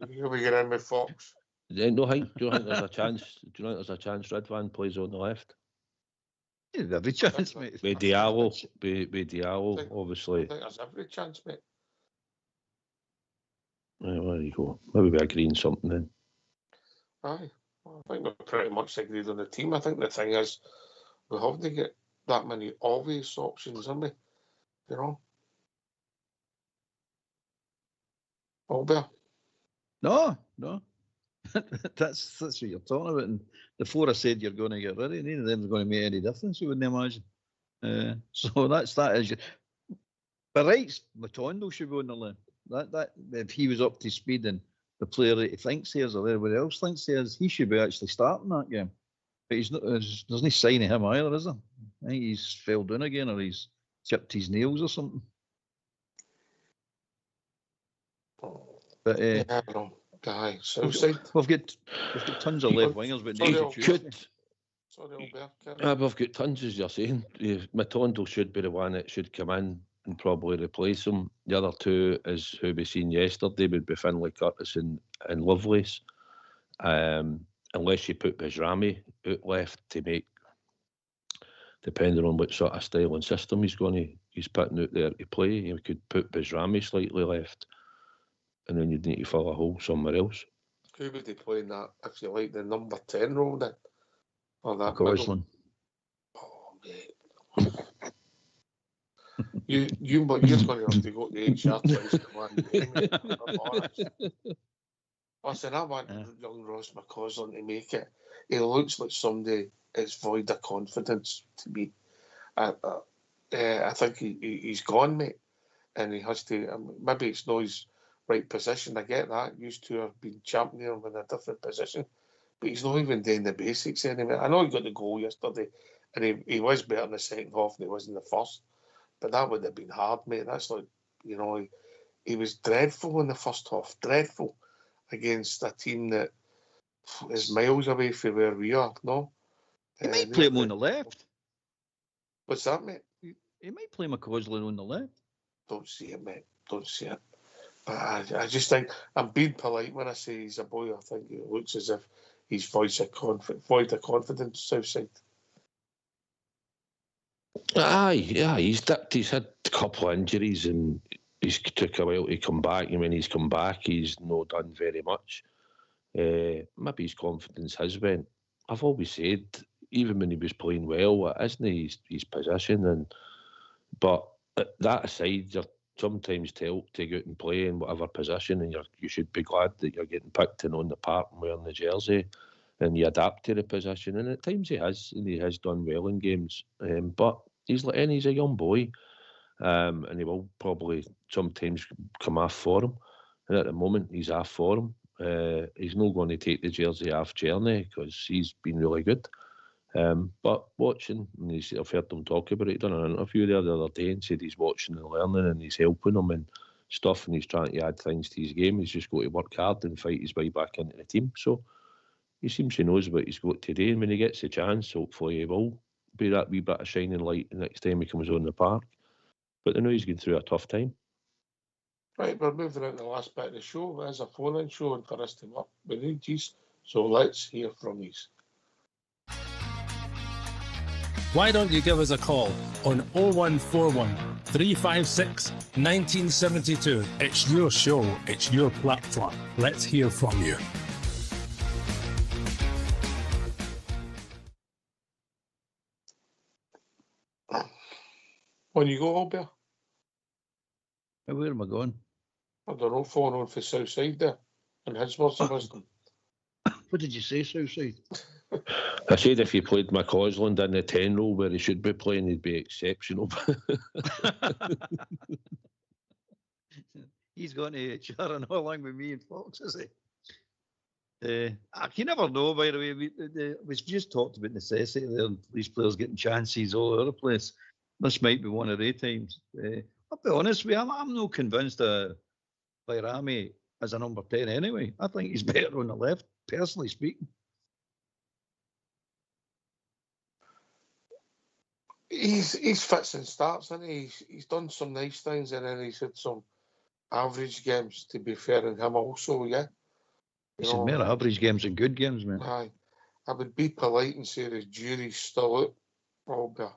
You'll be getting in with Fox.
Do you think there's a chance? Do you think there's a chance Ridvan plays on the left?
Yeah, every chance, mate.
With Diallo, obviously.
I think there's every chance, mate.
Right, there you go. Maybe we're agreeing something then.
Aye. Well, I think we're pretty much agreed on the team. I think the thing is, we have to get that many obvious options, haven't we? You know? Albert?
No. that's what you're talking about. And the four I said you're going to get rid of, neither of them is going to make any difference, you wouldn't imagine. So that is. But right, Matondo should be on the left. That if he was up to speed and the player that he thinks he is or everybody else thinks he is, he should be actually starting that game. But he's not. There's no sign of him either, is there? I think he's fell down again, or he's chipped his nails or something. But
Yeah, no. Aye. Southside.
we've got tons of left wingers, but
Sorry,
no
Sorry, Albert.
We've got tons, as you're saying. Matondo should be the one that should come in and probably replace him. The other two is who we seen yesterday would be Finlay Curtis and Lovelace. Unless you put Bajrami out left to make, depending on what sort of style and system he's putting out there to play, you could put Bajrami slightly left, and then you'd need to fill a hole somewhere else.
Who would he play in that, if you like, the number 10 role then? Or that
Gosling.
Oh, mate. You're going to have to go to HR twice to one game, mate. I'm honest. Listen, I want young Ross McCausland to make it. He looks like somebody is void of confidence to me. I think he's gone, mate. And he has to, maybe it's not his right position. I get that. Used to have been champion in a different position. But he's not even doing the basics anymore. I know he got the goal yesterday, and he was better in the second half than he was in the first. But that would have been hard, mate. That's like, you know, he was dreadful in the first half. Dreadful against a team that is miles away from where we are, no?
He might play him on the left.
What's that, mate?
He might play McCausland on the left.
Don't see it, mate. Don't see it. But I just think, I'm being polite when I say he's a boy. I think it looks as if he's void of confidence, Southside.
Aye, he's had a couple of injuries and he's took a while to come back. And when he's come back, he's not done very much. Maybe his confidence has went. I've always said, even when he was playing well, it isn't his position. But that aside, you're sometimes told to go out and play in whatever position, and you should be glad that you're getting picked and on the park and wearing the jersey, and you adapt to the position. And at times he has, and he has done well in games. But he's a young boy, and he will probably sometimes come off form. And at the moment, he's off form. He's not going to take the jersey off Journey because he's been really good. But watching, and I've heard him talk about it. He done an interview there the other day and said he's watching and learning and he's helping them and stuff, and he's trying to add things to his game. He's just got to work hard and fight his way back into the team. So he seems to knows what he's got today, and when he gets the chance, hopefully he will be that wee bit of shining light the next time he comes on the park. But I know he's going through a tough time.
Right, we're moving on to the last bit of the show. There's a phone-in show, and for us to work, we need these. So let's hear from these.
Why don't you give us a call on 0141 356 1972? It's your show, it's your platform. Let's hear from you.
When you go, Albert?
Where am I going?
I don't know, phone on for Southside there. And his words of wisdom.
What did you say, Southside?
I said if he played McCausland in the 10 role where he should be playing, he'd be exceptional.
He's going to HR and all along with me and Fox, is he? You never know, by the way. We just talked about necessity there, and these players getting chances all over the place. This might be one of their times. I'll be honest with you, I'm not convinced by Rami as a number 10 anyway. I think he's better on the left, personally speaking.
He's fits and starts, and he's done some nice things, and then he's had some average games, to be fair, in him also, yeah.
He's had more average games than good games, man.
Aye. I would be polite and say the jury's still out, Albert.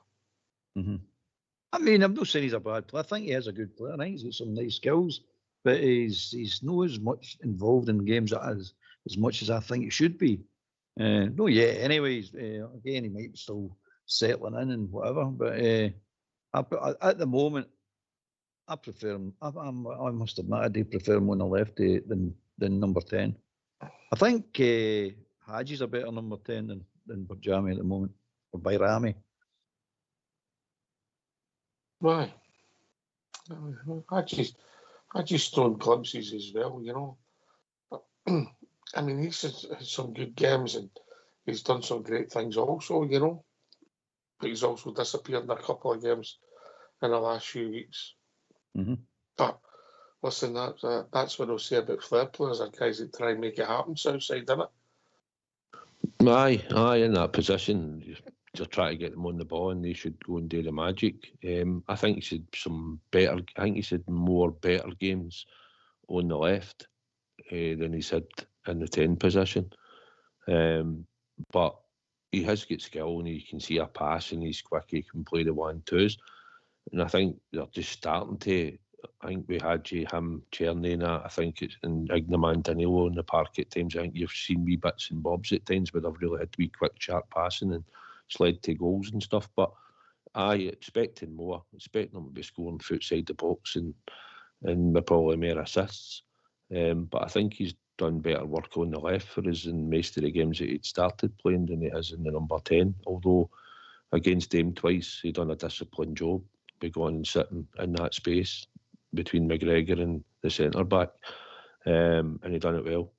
Mm-hmm. I mean, I'm not saying he's a bad player. I think he is a good player. I think he's got some nice skills, but he's not as much involved in games as as much as I think it should be. No, yeah. Anyways, again, he might be still settling in and whatever, but at the moment, I prefer him. I must admit, I do prefer him on the left than number 10. I think Haji's a better number 10 than Barjami at the moment, or Bayrami.
Right. Haji's thrown glimpses as well, you know. But, I mean, he's had some good games and he's done some great things also, you know. But he's also disappeared in a couple of games in the last few weeks.
Mm-hmm.
But listen, that's what I'll say about flair players, are guys that try and make it happen Southside, isn't it?
Aye, in that position, you're trying to get them on the ball and they should go and do the magic. I think he's had more better games on the left than he's had in the 10 position. But he has got skill and he can see a pass and he's quick, he can play the 1-2s. And I think they're just starting to, I think we had him, Cherny and that, I think it's in Enigma and Danilo in the park at times. I think you've seen wee bits and bobs at times where they've really had wee quick, sharp passing and it's led to goals and stuff. But I expecting more, expecting them to be scoring outside the box and probably more assists. But I think he's done better work on the left for us in most of the games that he'd started playing than he has in the number 10. Although against them twice, he done a disciplined job by going and sitting in that space between McGregor and the centre back, and he done it well.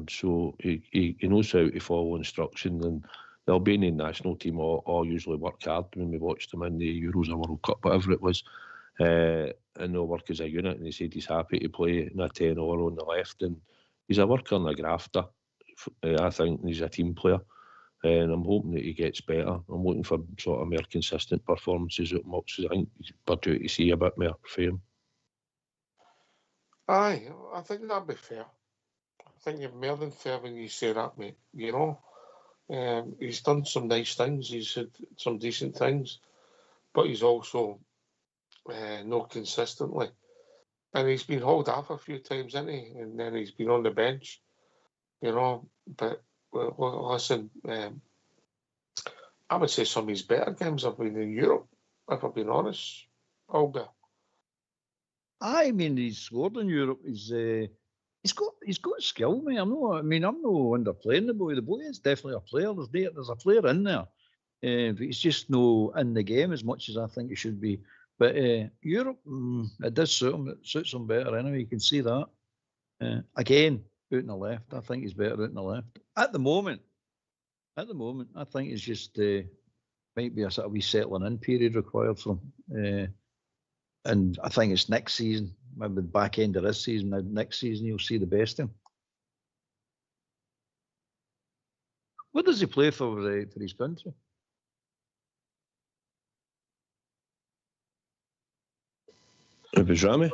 So he knows how to follow instruction, and the Albanian national team all usually work hard when we watched them in the Euros or World Cup, whatever it was, and they'll work as a unit. And he said he's happy to play in a 10 or on the left, and he's a worker and a grafter. I think he's a team player. And I'm hoping that he gets better. I'm looking for sort of more consistent performances at Mox. I think we're due to see a bit more for him.
Aye, I think that'd be fair. I think you're more than fair when you say that, mate. You know, he's done some nice things. He's had some decent things, but he's also not consistently. And he's been hauled off a few times, hasn't he? And then he's been on the bench, you know. But well, listen, I would say some of his better games have been in Europe, if I'm being honest, Albert.
I mean, he's scored in Europe. He's got skill, mate. I'm not underplaying the boy. The boy is definitely a player. There's a player in there, but he's just no in the game as much as I think he should be. But Europe, it does suit him. It suits him better anyway. You can see that. Again, out on the left, I think he's better out on the left at the moment. I think it's just might be a sort of wee settling in period required for him. And I think it's next season, maybe the back end of this season. Now, next season, you'll see the best of him. What does he play for his country?
It was Rami.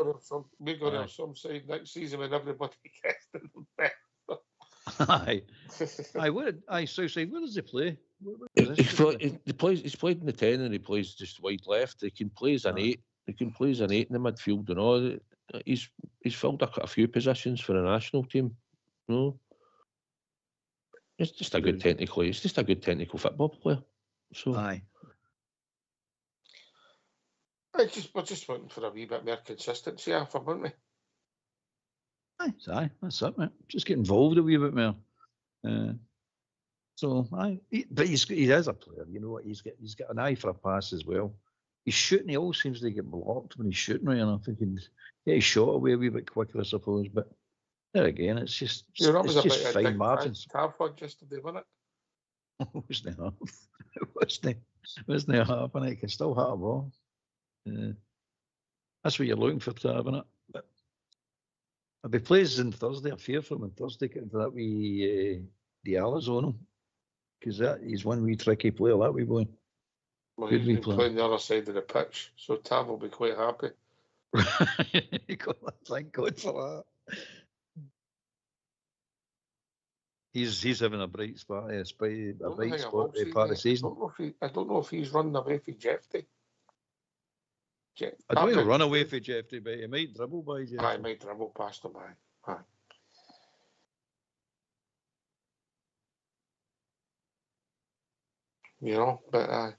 We're going to have some side next season when everybody gets to the best.
Aye. So where does he play?
He's played in the 10 and he plays just wide left. He can play as an 8. He can play as an 8 in the midfield and all. He's filled a few positions for the national team. No, it's just a good technical. It's just a good technical football player. So
aye.
We're just wanting for a wee bit more consistency, weren't we?
Aye, that's it, mate. Just get involved a wee bit more. But he is a player. You know what? He's got an eye for a pass as well. He's shooting. He always seems to get blocked when he's shooting. Right, and I think he'd get his shot away a wee bit quicker, I suppose. But there again, it's just fine margins.
Tav one yesterday, wasn't it?
Wasn't half. Wasn't half, and he can still hit a ball. That's what you're looking for, Tav, isn't it? But I'll be pleased on Thursday. I fear for him on Thursday getting that wee Diallo's on him, because he's one wee tricky player, that wee boy.
Well, he's been playing the other side of the pitch, so Tav will be quite happy.
Thank God for that. He's having a bright spot, part of the season.
I don't know if he's running away from Jeffy.
I don't know run away from Jeffy, but he might dribble by Jeffy.
I might dribble past him, aye. you know. But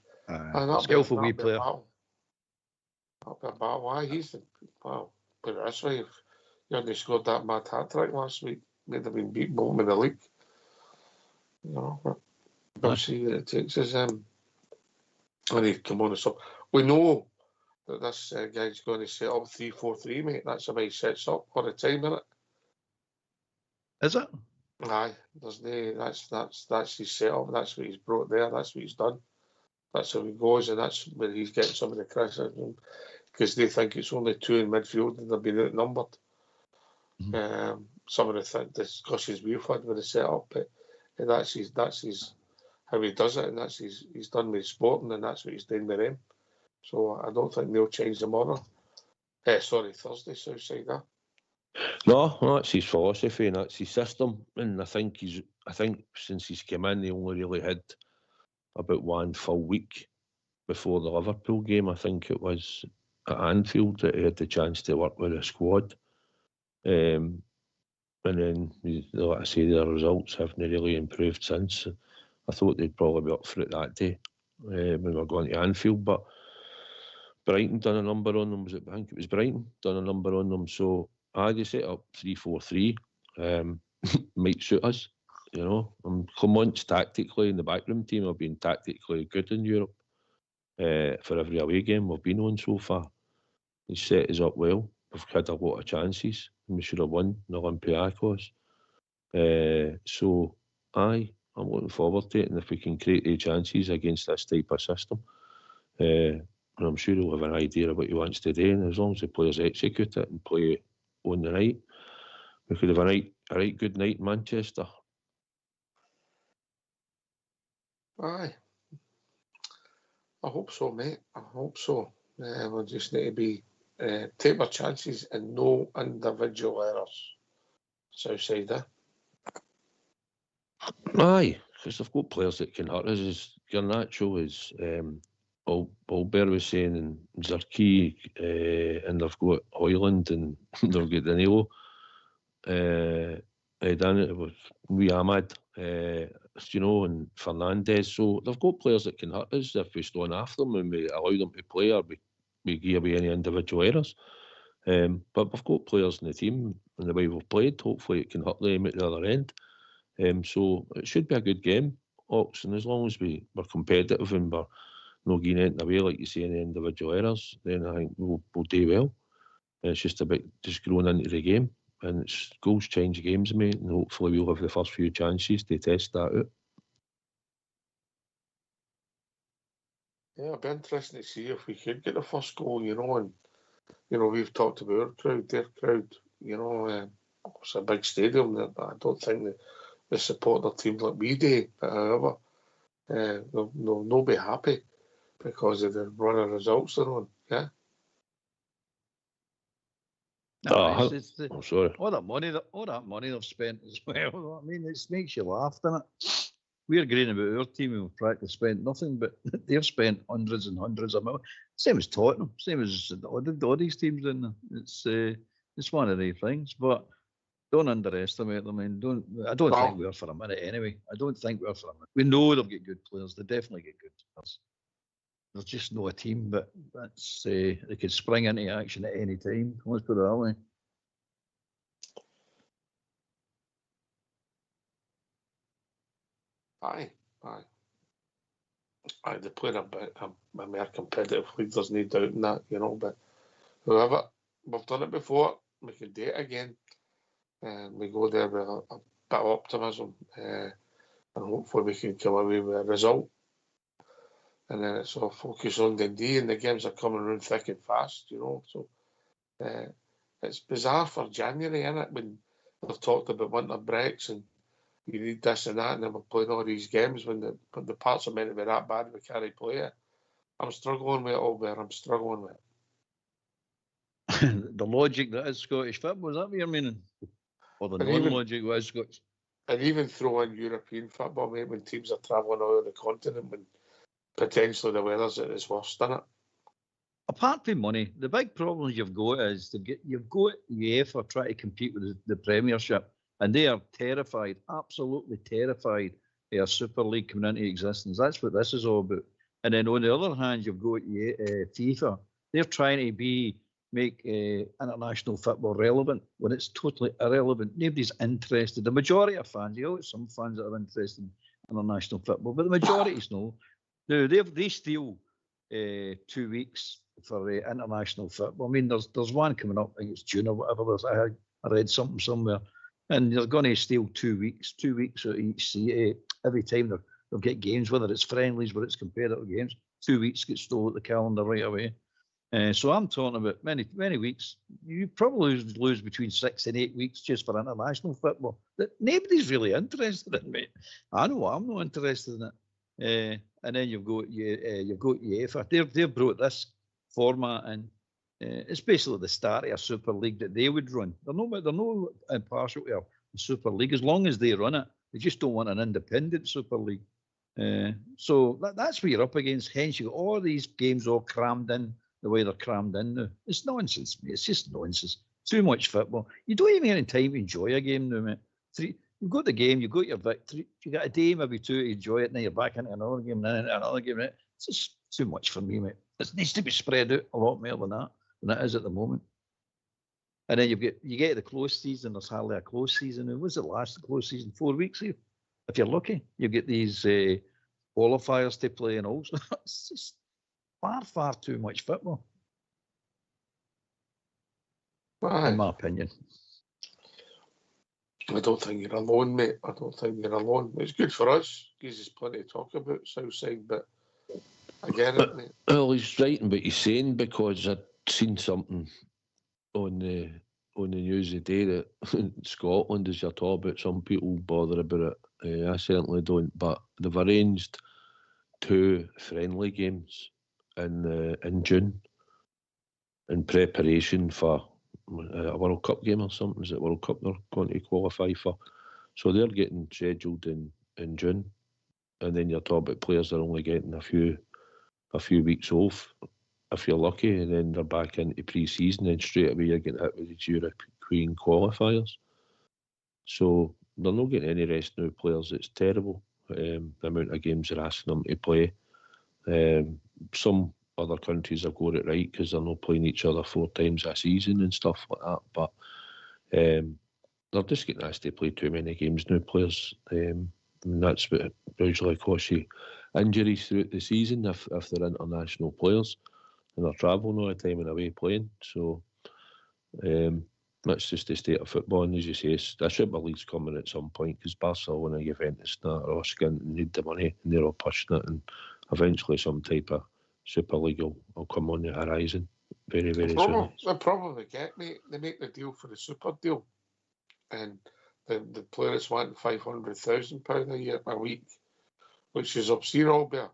skillful wee player.
That'll be a battle. Why he's the put it this way, if he hadn't scored that mad hat trick last week, they'd have been beat bottom in the league. You know, but we'll see what it takes us. When he come on the sub, we know that this guy's going to set up 3-4-3, mate. That's the way he sets up all the time, isn't it?
Is it?
Aye, there's no. That's his setup. That's what he's brought there. That's what he's done. That's how he goes, and that's where he's getting some of the criticism because they think it's only 2 in midfield and they've been outnumbered. Mm-hmm. Some of the discussions we've had with the setup, but that's his how he does it, and that's he's done with Sporting, and that's what he's doing with them. So I don't think they'll change tomorrow. Thursday, Southside.
No, that's his philosophy and that's his system. And I think since he's come in, he only really had about 1 full week before the Liverpool game. I think it was at Anfield that he had the chance to work with a squad. And then, like I say, the results haven't really improved since. I thought they'd probably be up for it that day when we were going to Anfield, but Brighton done a number on them. I think it was Brighton done a number on them. So they set up 3-4-3. Might suit us, you know. Clement's tactically in the backroom team have been tactically good in Europe for every away game we've been on so far. He's set us up well. We've had a lot of chances. We should have won the Olympiacos. So, I'm looking forward to it, and if we can create the chances against this type of system, and I'm sure he'll have an idea of what he wants to do, and as long as the players execute it and play on the night, we could have a right good night in Manchester.
Aye. I hope so, mate. I hope so. We just need to be take our chances and no individual errors. Southside,
Aye, because they've got players that can hurt us. As Garnacho is, Albert was saying, and Zerkee, and they've got Hoyland and they've got Danilo. Done it with Ahmad, you know, and Fernandez. So they've got players that can hurt us if we stand after them and we allow them to play, or we give away any individual errors. But we've got players in the team, and the way we've played, hopefully it can hurt them at the other end. So it should be a good game, Ox, and as long as we're competitive and we're not getting anything away, like you say, any individual errors, then I think we'll do well. And it's just about just growing into the game, and it's goals change games, mate, and hopefully we'll have the first few chances to test that out.
Yeah, it'd be interesting to see if we could get the first goal, you know, and, you know, we've talked about our crowd, their crowd, you know, it's a big stadium, I don't think they support their team like we do, but however, they'll be happy because of the run of results they're on, yeah?
No,
sorry.
All that money they've spent as well. I mean, it makes you laugh, doesn't it? We're agreeing about our team and we've practically spent nothing, but they've spent hundreds and hundreds of millions. Same as Tottenham, same as all these teams in there. It's one of the things, but don't underestimate them. I don't think we're for a minute anyway. I don't think we're for a minute. We know they'll get good players. They definitely get good players. There's just no a team, but that's they could spring into action at any time. Let's put it that way.
Aye. They play a more competitive league, there's no doubt in that, you know, but however, we've done it before, we can do it again, and we go there with a bit of optimism, and hopefully we can come away with a result, and then it's all focus on Dundee, and the games are coming around thick and fast, you know, so it's bizarre for January, isn't it, when they've talked about winter breaks and you need this and that, and then we're playing all these games when the parts are meant to be that bad we can't play it. I'm struggling with it, Albert. I'm struggling with
it. The logic that is Scottish football, is that what you're meaning? Or the non-logic was Scottish?
And even throw in European football, mate, when teams are travelling all over the continent, when potentially the weather's at its worst, isn't it?
Apart from money, the big problem you've got is you've got UEFA trying to compete with the Premiership. And they are terrified, absolutely terrified, a Super League coming into existence. That's what this is all about. And then on the other hand, you've got FIFA. They're trying to make international football relevant when it's totally irrelevant. Nobody's interested. The majority of fans, you know, some fans that are interested in international football, but the majority's no. No, they steal 2 weeks for international football. I mean, there's one coming up, I think it's June or whatever. I read something somewhere, and they're going to steal 2 weeks at each every time they'll get games, whether it's friendlies, whether it's competitive games. 2 weeks get stolen at the calendar right away. So I'm talking about many weeks. You probably lose between 6 and 8 weeks just for international football that nobody's really interested in, mate. I know I'm not interested in it. And then you've got UEFA. They've brought this format in. It's basically the start of a Super League that they would run. They're no impartial to a Super League as long as they run it. They just don't want an independent Super League. So that's what you're up against. Hence, you got all these games all crammed in the way they're crammed in now. It's nonsense, mate. It's just nonsense. Too much football. You don't even get any time to enjoy a game now, mate. You've got the game, you've got your victory, you got a day, maybe two to enjoy it, and then you're back into another game, and then another game. It's just too much for me, mate. It needs to be spread out a lot more than it is at the moment. And then you get the close season, there's hardly a close season. And what's it last, the close season? 4 weeks here. If you're lucky, you get these qualifiers to play and all. It's just far too much football. In my opinion.
I don't think you're alone, mate. I don't think you're alone. It's good for us. Gives us plenty to talk about, Southside, but I get it, mate.
Well, he's right in what he's saying, because I'd seen something on the news today that in Scotland, as you're talking about, some people bother about it. I certainly don't, but they've arranged 2 friendly games in June in preparation for a World Cup game or something. Is it World Cup they're going to qualify for? So they're getting scheduled in June, and then you're talking about players that are only getting a few weeks off, if you're lucky, and then they're back into pre-season, and straight away you're getting hit with these European qualifiers. So they're not getting any rest now, players. It's terrible, the amount of games they're asking them to play. Some other countries have got it right because they're not playing each other 4 times a season and stuff like that. But they're just getting asked to play too many games now, players. And that's what usually causes you injuries throughout the season if they're international players and they're travelling all the time and away playing. So that's just the state of football. And as you say, the Super League's coming at some point because Barcelona, Juventus, are all skint and need the money, and they're all pushing it, and eventually some type of Super League will come on the horizon very soon.
They'll probably get, mate. They make the deal for the Super deal, and the players want £500,000 a week, which is obscene, Albert.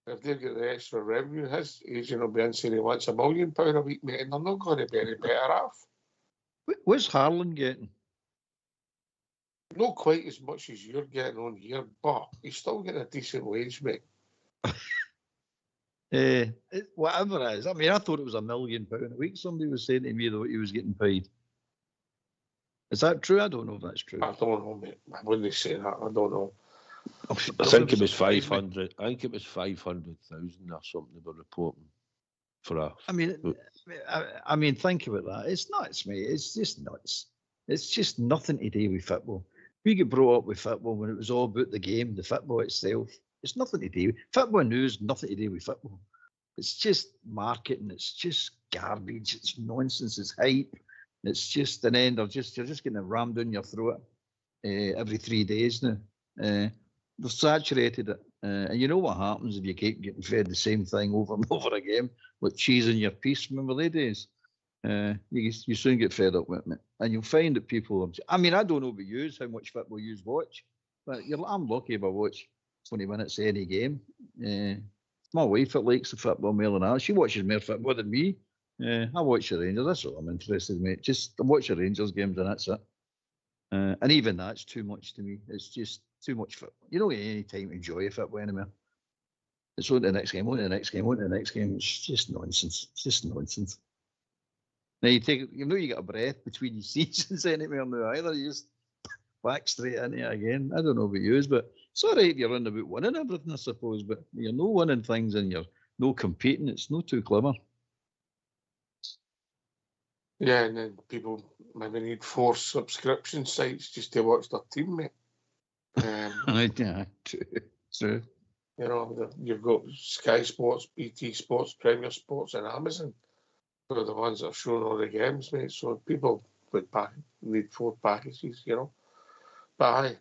If they get the extra revenue, his agent will be in saying he wants £1 million a week, mate, and they're not going to be any better off.
What's Harlan getting?
Not quite as much as you're getting on here, but he's still getting a decent wage, mate.
Whatever it is. I mean, I thought it was £1 million a week. Somebody was saying to me that he was getting paid. Is that true? I don't know if that's true.
I don't know, mate. I wouldn't say that. I don't know.
I think it was 500. I think it was 500,000 or something they were reporting for a.
I mean, think about that. It's nuts, mate. It's just nuts. It's just nothing to do with football. We get brought up with football when it was all about the game, the football itself. It's nothing to do with football news. Nothing to do with football. It's just marketing. It's just garbage. It's nonsense. It's hype. It's just an end. You're just getting it rammed down your throat every 3 days now. They've saturated it, and you know what happens if you keep getting fed the same thing over and over again, like cheese in your piece. Remember they days? You soon get fed up with it, and you'll find that people. I mean, I don't know about you, how much football you watch, but I'm lucky if I watch 20 minutes of any game. My wife that likes the football more than I. She watches more football than me. I watch the Rangers. That's all I'm interested in, mate. Just watch the Rangers games and that's it. And even that's too much to me. It's just too much football. You don't get any time to enjoy a football anymore. It's on to the next game, on to the next game, on to the next game. It's just nonsense. It's just nonsense. Now you get a breath between your seasons anymore now either. You just back straight into it again. I don't know about you, but it's all right if you're in about winning everything, I suppose, but you're no winning things and you're no competing. It's no too clever.
Yeah, and then people maybe need 4 subscription sites just to watch their team, mate.
Yeah, true.
You know, you've got Sky Sports, BT Sports, Premier Sports, and Amazon. They're the ones that are showing all the games, mate. So people would need 4 packages, you know. But aye,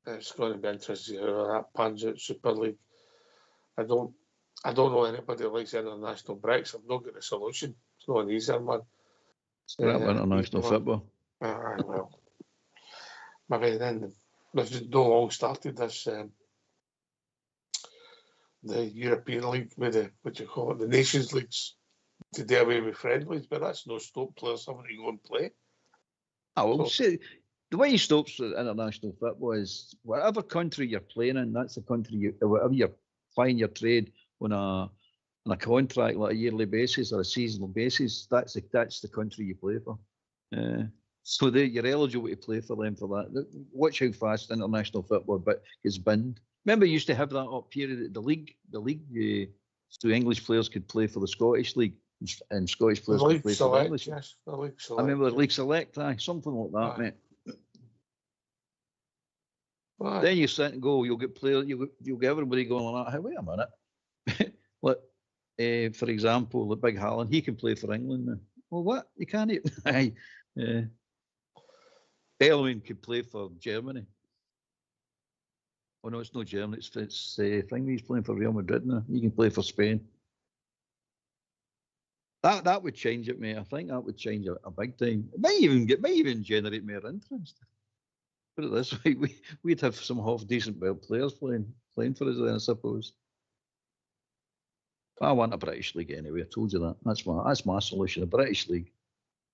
it's going to be interesting how that pans out. Super League. I don't know anybody that likes international breaks. I've not got a solution. It's not an easier one.
Scrap international football.
Aye, well, maybe then we've no long started this. The European League with the Nations Leagues to do away with friendlies, but that's no stop players having to go and play.
See, the way he stops international football is whatever country you're playing in, that's the country whatever you're playing your trade on a contract, like a yearly basis or a seasonal basis, that's the country you play for. So you're eligible to play for them for that. Watch how fast international football gets binned. Remember, you used to have that up period at the league, so English players could play for the Scottish League and Scottish players could play for the English.
Yes, the League Select.
I remember the League Select, something like that, mate.
Right.
Then you sit and go, you'll get players, you'll get everybody going like that. Hey, wait a minute. For example, the Big Haaland, he can play for England now. Well, what? You can't. Bellman could play for Germany. Oh no, it's not Germany. It's thing. He's playing for Real Madrid now. He can play for Spain. That would change it, mate. I think that would change it a big time. It might even generate more interest. Put it this way, we'd have some half decent players playing for us then, I suppose. I want a British League anyway. I told you that. That's my solution. A British League.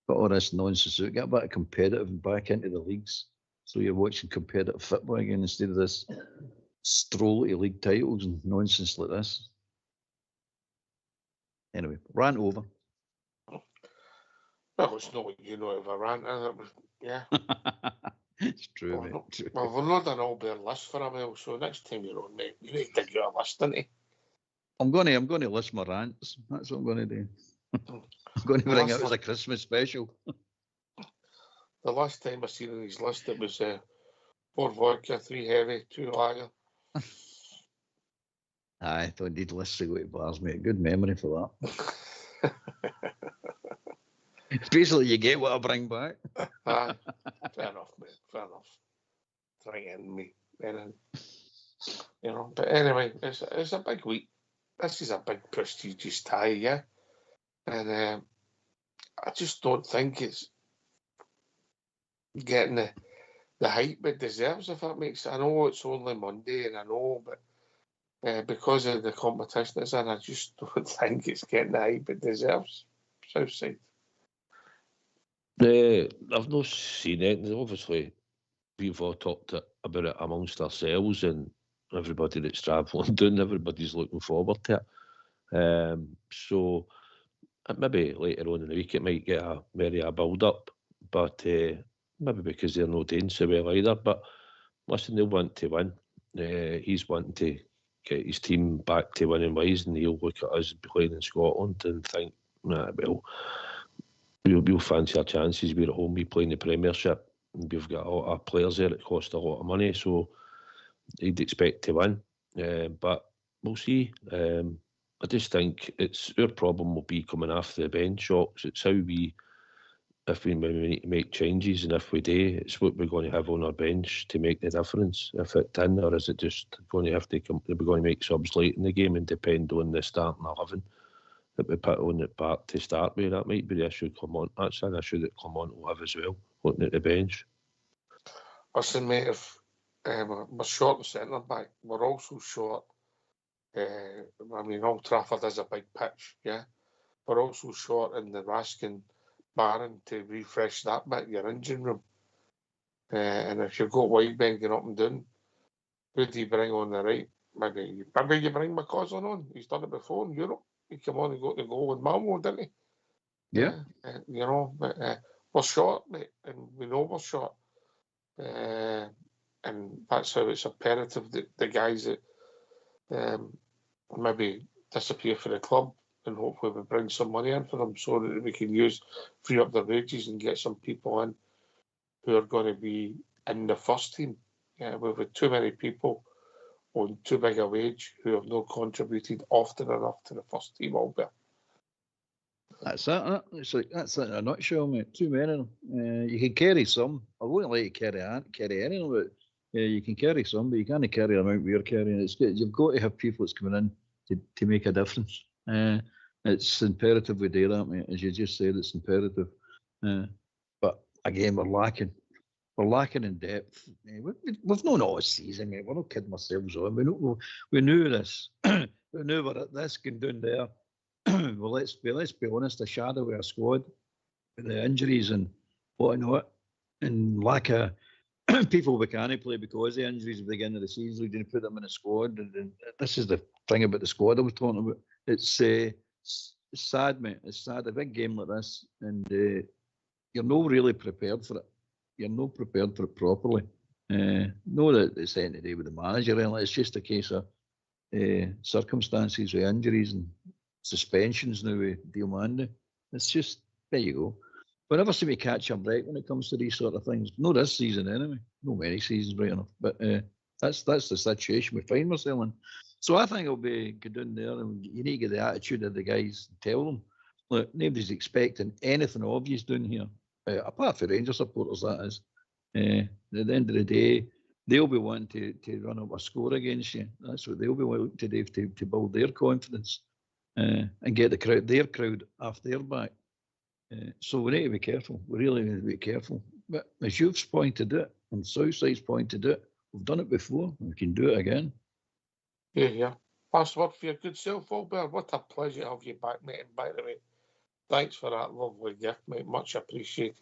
Put all this nonsense out. Get a bit of competitive back into the leagues. So you're watching competitive football again instead of this stroll to league titles and nonsense like this. Anyway, rant over.
Well, it's not what you know of a rant, is it? Yeah.
It's true, mate. True.
Well, we've not done all their list for a while, so next time you're on, mate, you need to dig out a list, don't you?
I'm going to list my rants. That's what I'm going to do. I'm going to bring it as a Christmas special.
The last time I seen in his list, it was 4 vodka, 3 heavy, 2 lager.
I don't need lists to go to bars, mate. Good memory for that. Basically, you get what I bring back.
Fair enough, mate. Fair enough. Trying to end me. You know, but anyway, it's a big week. This is a big prestigious tie, yeah? And I just don't think it's getting the hype it deserves, if that makes sense. I know it's only Monday, and I know, but because of the competition it's in, I just don't think it's getting the hype it deserves. Southside.
I've not seen it. Obviously, we've all talked about it amongst ourselves, and everybody that's travelling down, everybody's looking forward to it. So maybe later on in the week it might get a build-up, but maybe because they're not doing so well either. But listen, they'll want to win. He's wanting to get his team back to winning ways, and he'll look at us playing in Scotland and think, well, we'll fancy our chances. We're at home, we play in the Premiership, and we've got a lot of players there that cost a lot of money, so he'd expect to win. But we'll see. I just think it's our problem will be coming off the bench shocks. It's how if we need to make changes, and if we do, it's what we're going to have on our bench to make the difference. If it's in, or is it just going to have to come? We're going to make subs late in the game and depend on the starting 11 that we put on the park to start with. That might be the issue. That's an issue that Clement will have as well, looking at the bench.
Listen, mate, if we're short the centre back, we're also short. I mean, Old Trafford is a big pitch, yeah. We're also short in the Raskin Barron to refresh that bit, your engine room. And if you've got Whiteman going up and down, who do you bring on the right? Maybe you bring McCausland on. He's done it before in Europe. He came on and got the goal with Malmo, didn't he?
Yeah.
You know, but we're short, mate, and we know we're short. and that's how it's imperative that the guys that maybe disappear for the club, and hopefully we bring some money in for them so that we can free up their wages and get some people in who are going to be in the first team. We've had too many people on too big a wage who have not contributed often enough to the first team, Albert.
That's it. It's like that's it in a nutshell, mate. Too many of them. You can carry some. I wouldn't like to carry any of it. You can carry some, but you can't carry the amount we're carrying. It's good. You've got to have people that's coming in to make a difference. It's imperative we do that, mate. As you just said, it's imperative. But again, we're lacking. We're lacking in depth. We've known all this season, mate. We're not kidding ourselves on. We knew this. We knew we're at this going down there. Well, let's be honest. A shadow of our squad with the injuries and whatnot, and lack of people we can't play because of the injuries at the beginning of the season. We didn't put them in the squad. And this is the thing about the squad I was talking about. It's sad, mate. It's sad. A big game like this, and you're not really prepared for it. You're not prepared for it properly. Not that it's anything to do with the manager. Really. It's just a case of circumstances with injuries and suspensions now with Diomande. It's just, there you go. We never seem to catch a break when it comes to these sort of things. No, this season anyway. No many seasons, right enough. But that's the situation we find ourselves in. So I think it'll be good down there, and you need to get the attitude of the guys and tell them, look, nobody's expecting anything obvious down here, apart from Rangers supporters, that is. At the end of the day, they'll be wanting to run up a score against you. That's what they'll be wanting to do to build their confidence. And get their crowd off their back. So we need to be careful. We really need to be careful. But as you've pointed out, and Southside's pointed out, we've done it before. We can do it again.
Yeah. Last word for your good self, Albert. What a pleasure to have you back, mate. And by the way, thanks for that lovely gift, mate. Much appreciated.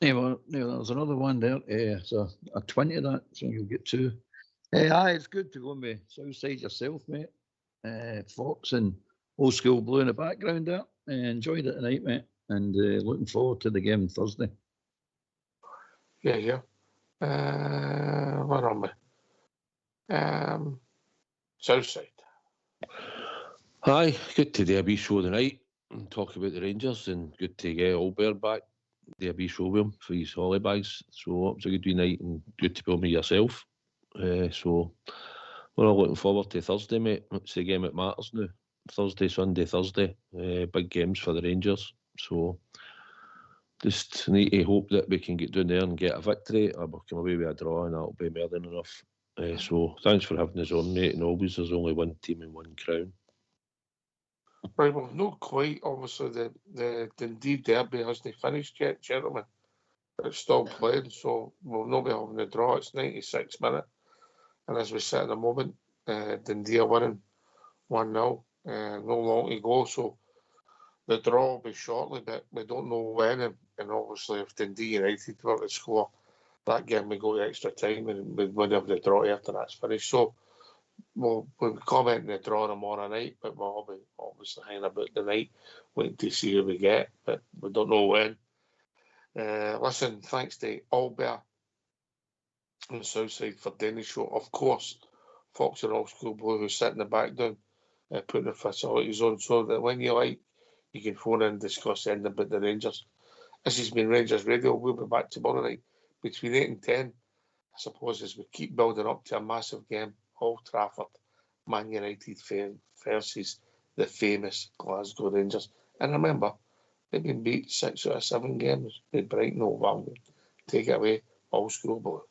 Yeah, well, there's another one there. So a 20 of that, so you'll get two. It's good to go with Southside yourself, mate. Fox and Old School Blue in the background there. Enjoyed it tonight, mate, and looking forward to the game Thursday.
Yeah. Where am I? Southside.
Aye, good to do a wee show tonight and talk about the Rangers, and good to get Albert back, do a wee show with him for his holidays. So it was a good wee night and good to be with yourself. So we're all looking forward to Thursday, mate. It's the game that matters now. Thursday. Big games for the Rangers. So just need to hope that we can get down there and get a victory, or we'll come away with a draw, and that'll be more than enough. So thanks for having us on, mate. And always there's only one team and one crown.
Right, well, not quite. Obviously, the Dundee derby hasn't finished yet, gentlemen. It's still playing, so we'll not be having a draw. It's 96 minutes. And as we sit at the moment, Dundee are winning 1-0. No long to go, so the draw will be shortly, but we don't know when. And obviously, if Dundee United were to score, that game we go to extra time, and we would have the draw after that's finished. So we'll comment on the draw tomorrow night, but we'll be obviously hanging about the night, waiting to see who we get, but we don't know when. Listen, thanks to Albert and Southside for doing the show. Of course, Fox and Old School Blue, who's sitting in the back down, putting the facilities on so that when you like, you can phone in and discuss anything about the Rangers. This has been Rangers Radio. We'll be back tomorrow night between 8 and 10, I suppose, as we keep building up to a massive game, Old Trafford, Man United versus the famous Glasgow Rangers. And remember, they've been beat 6 out of 7 games. They Brighton, Old Albion. Take it away, Old School Blue.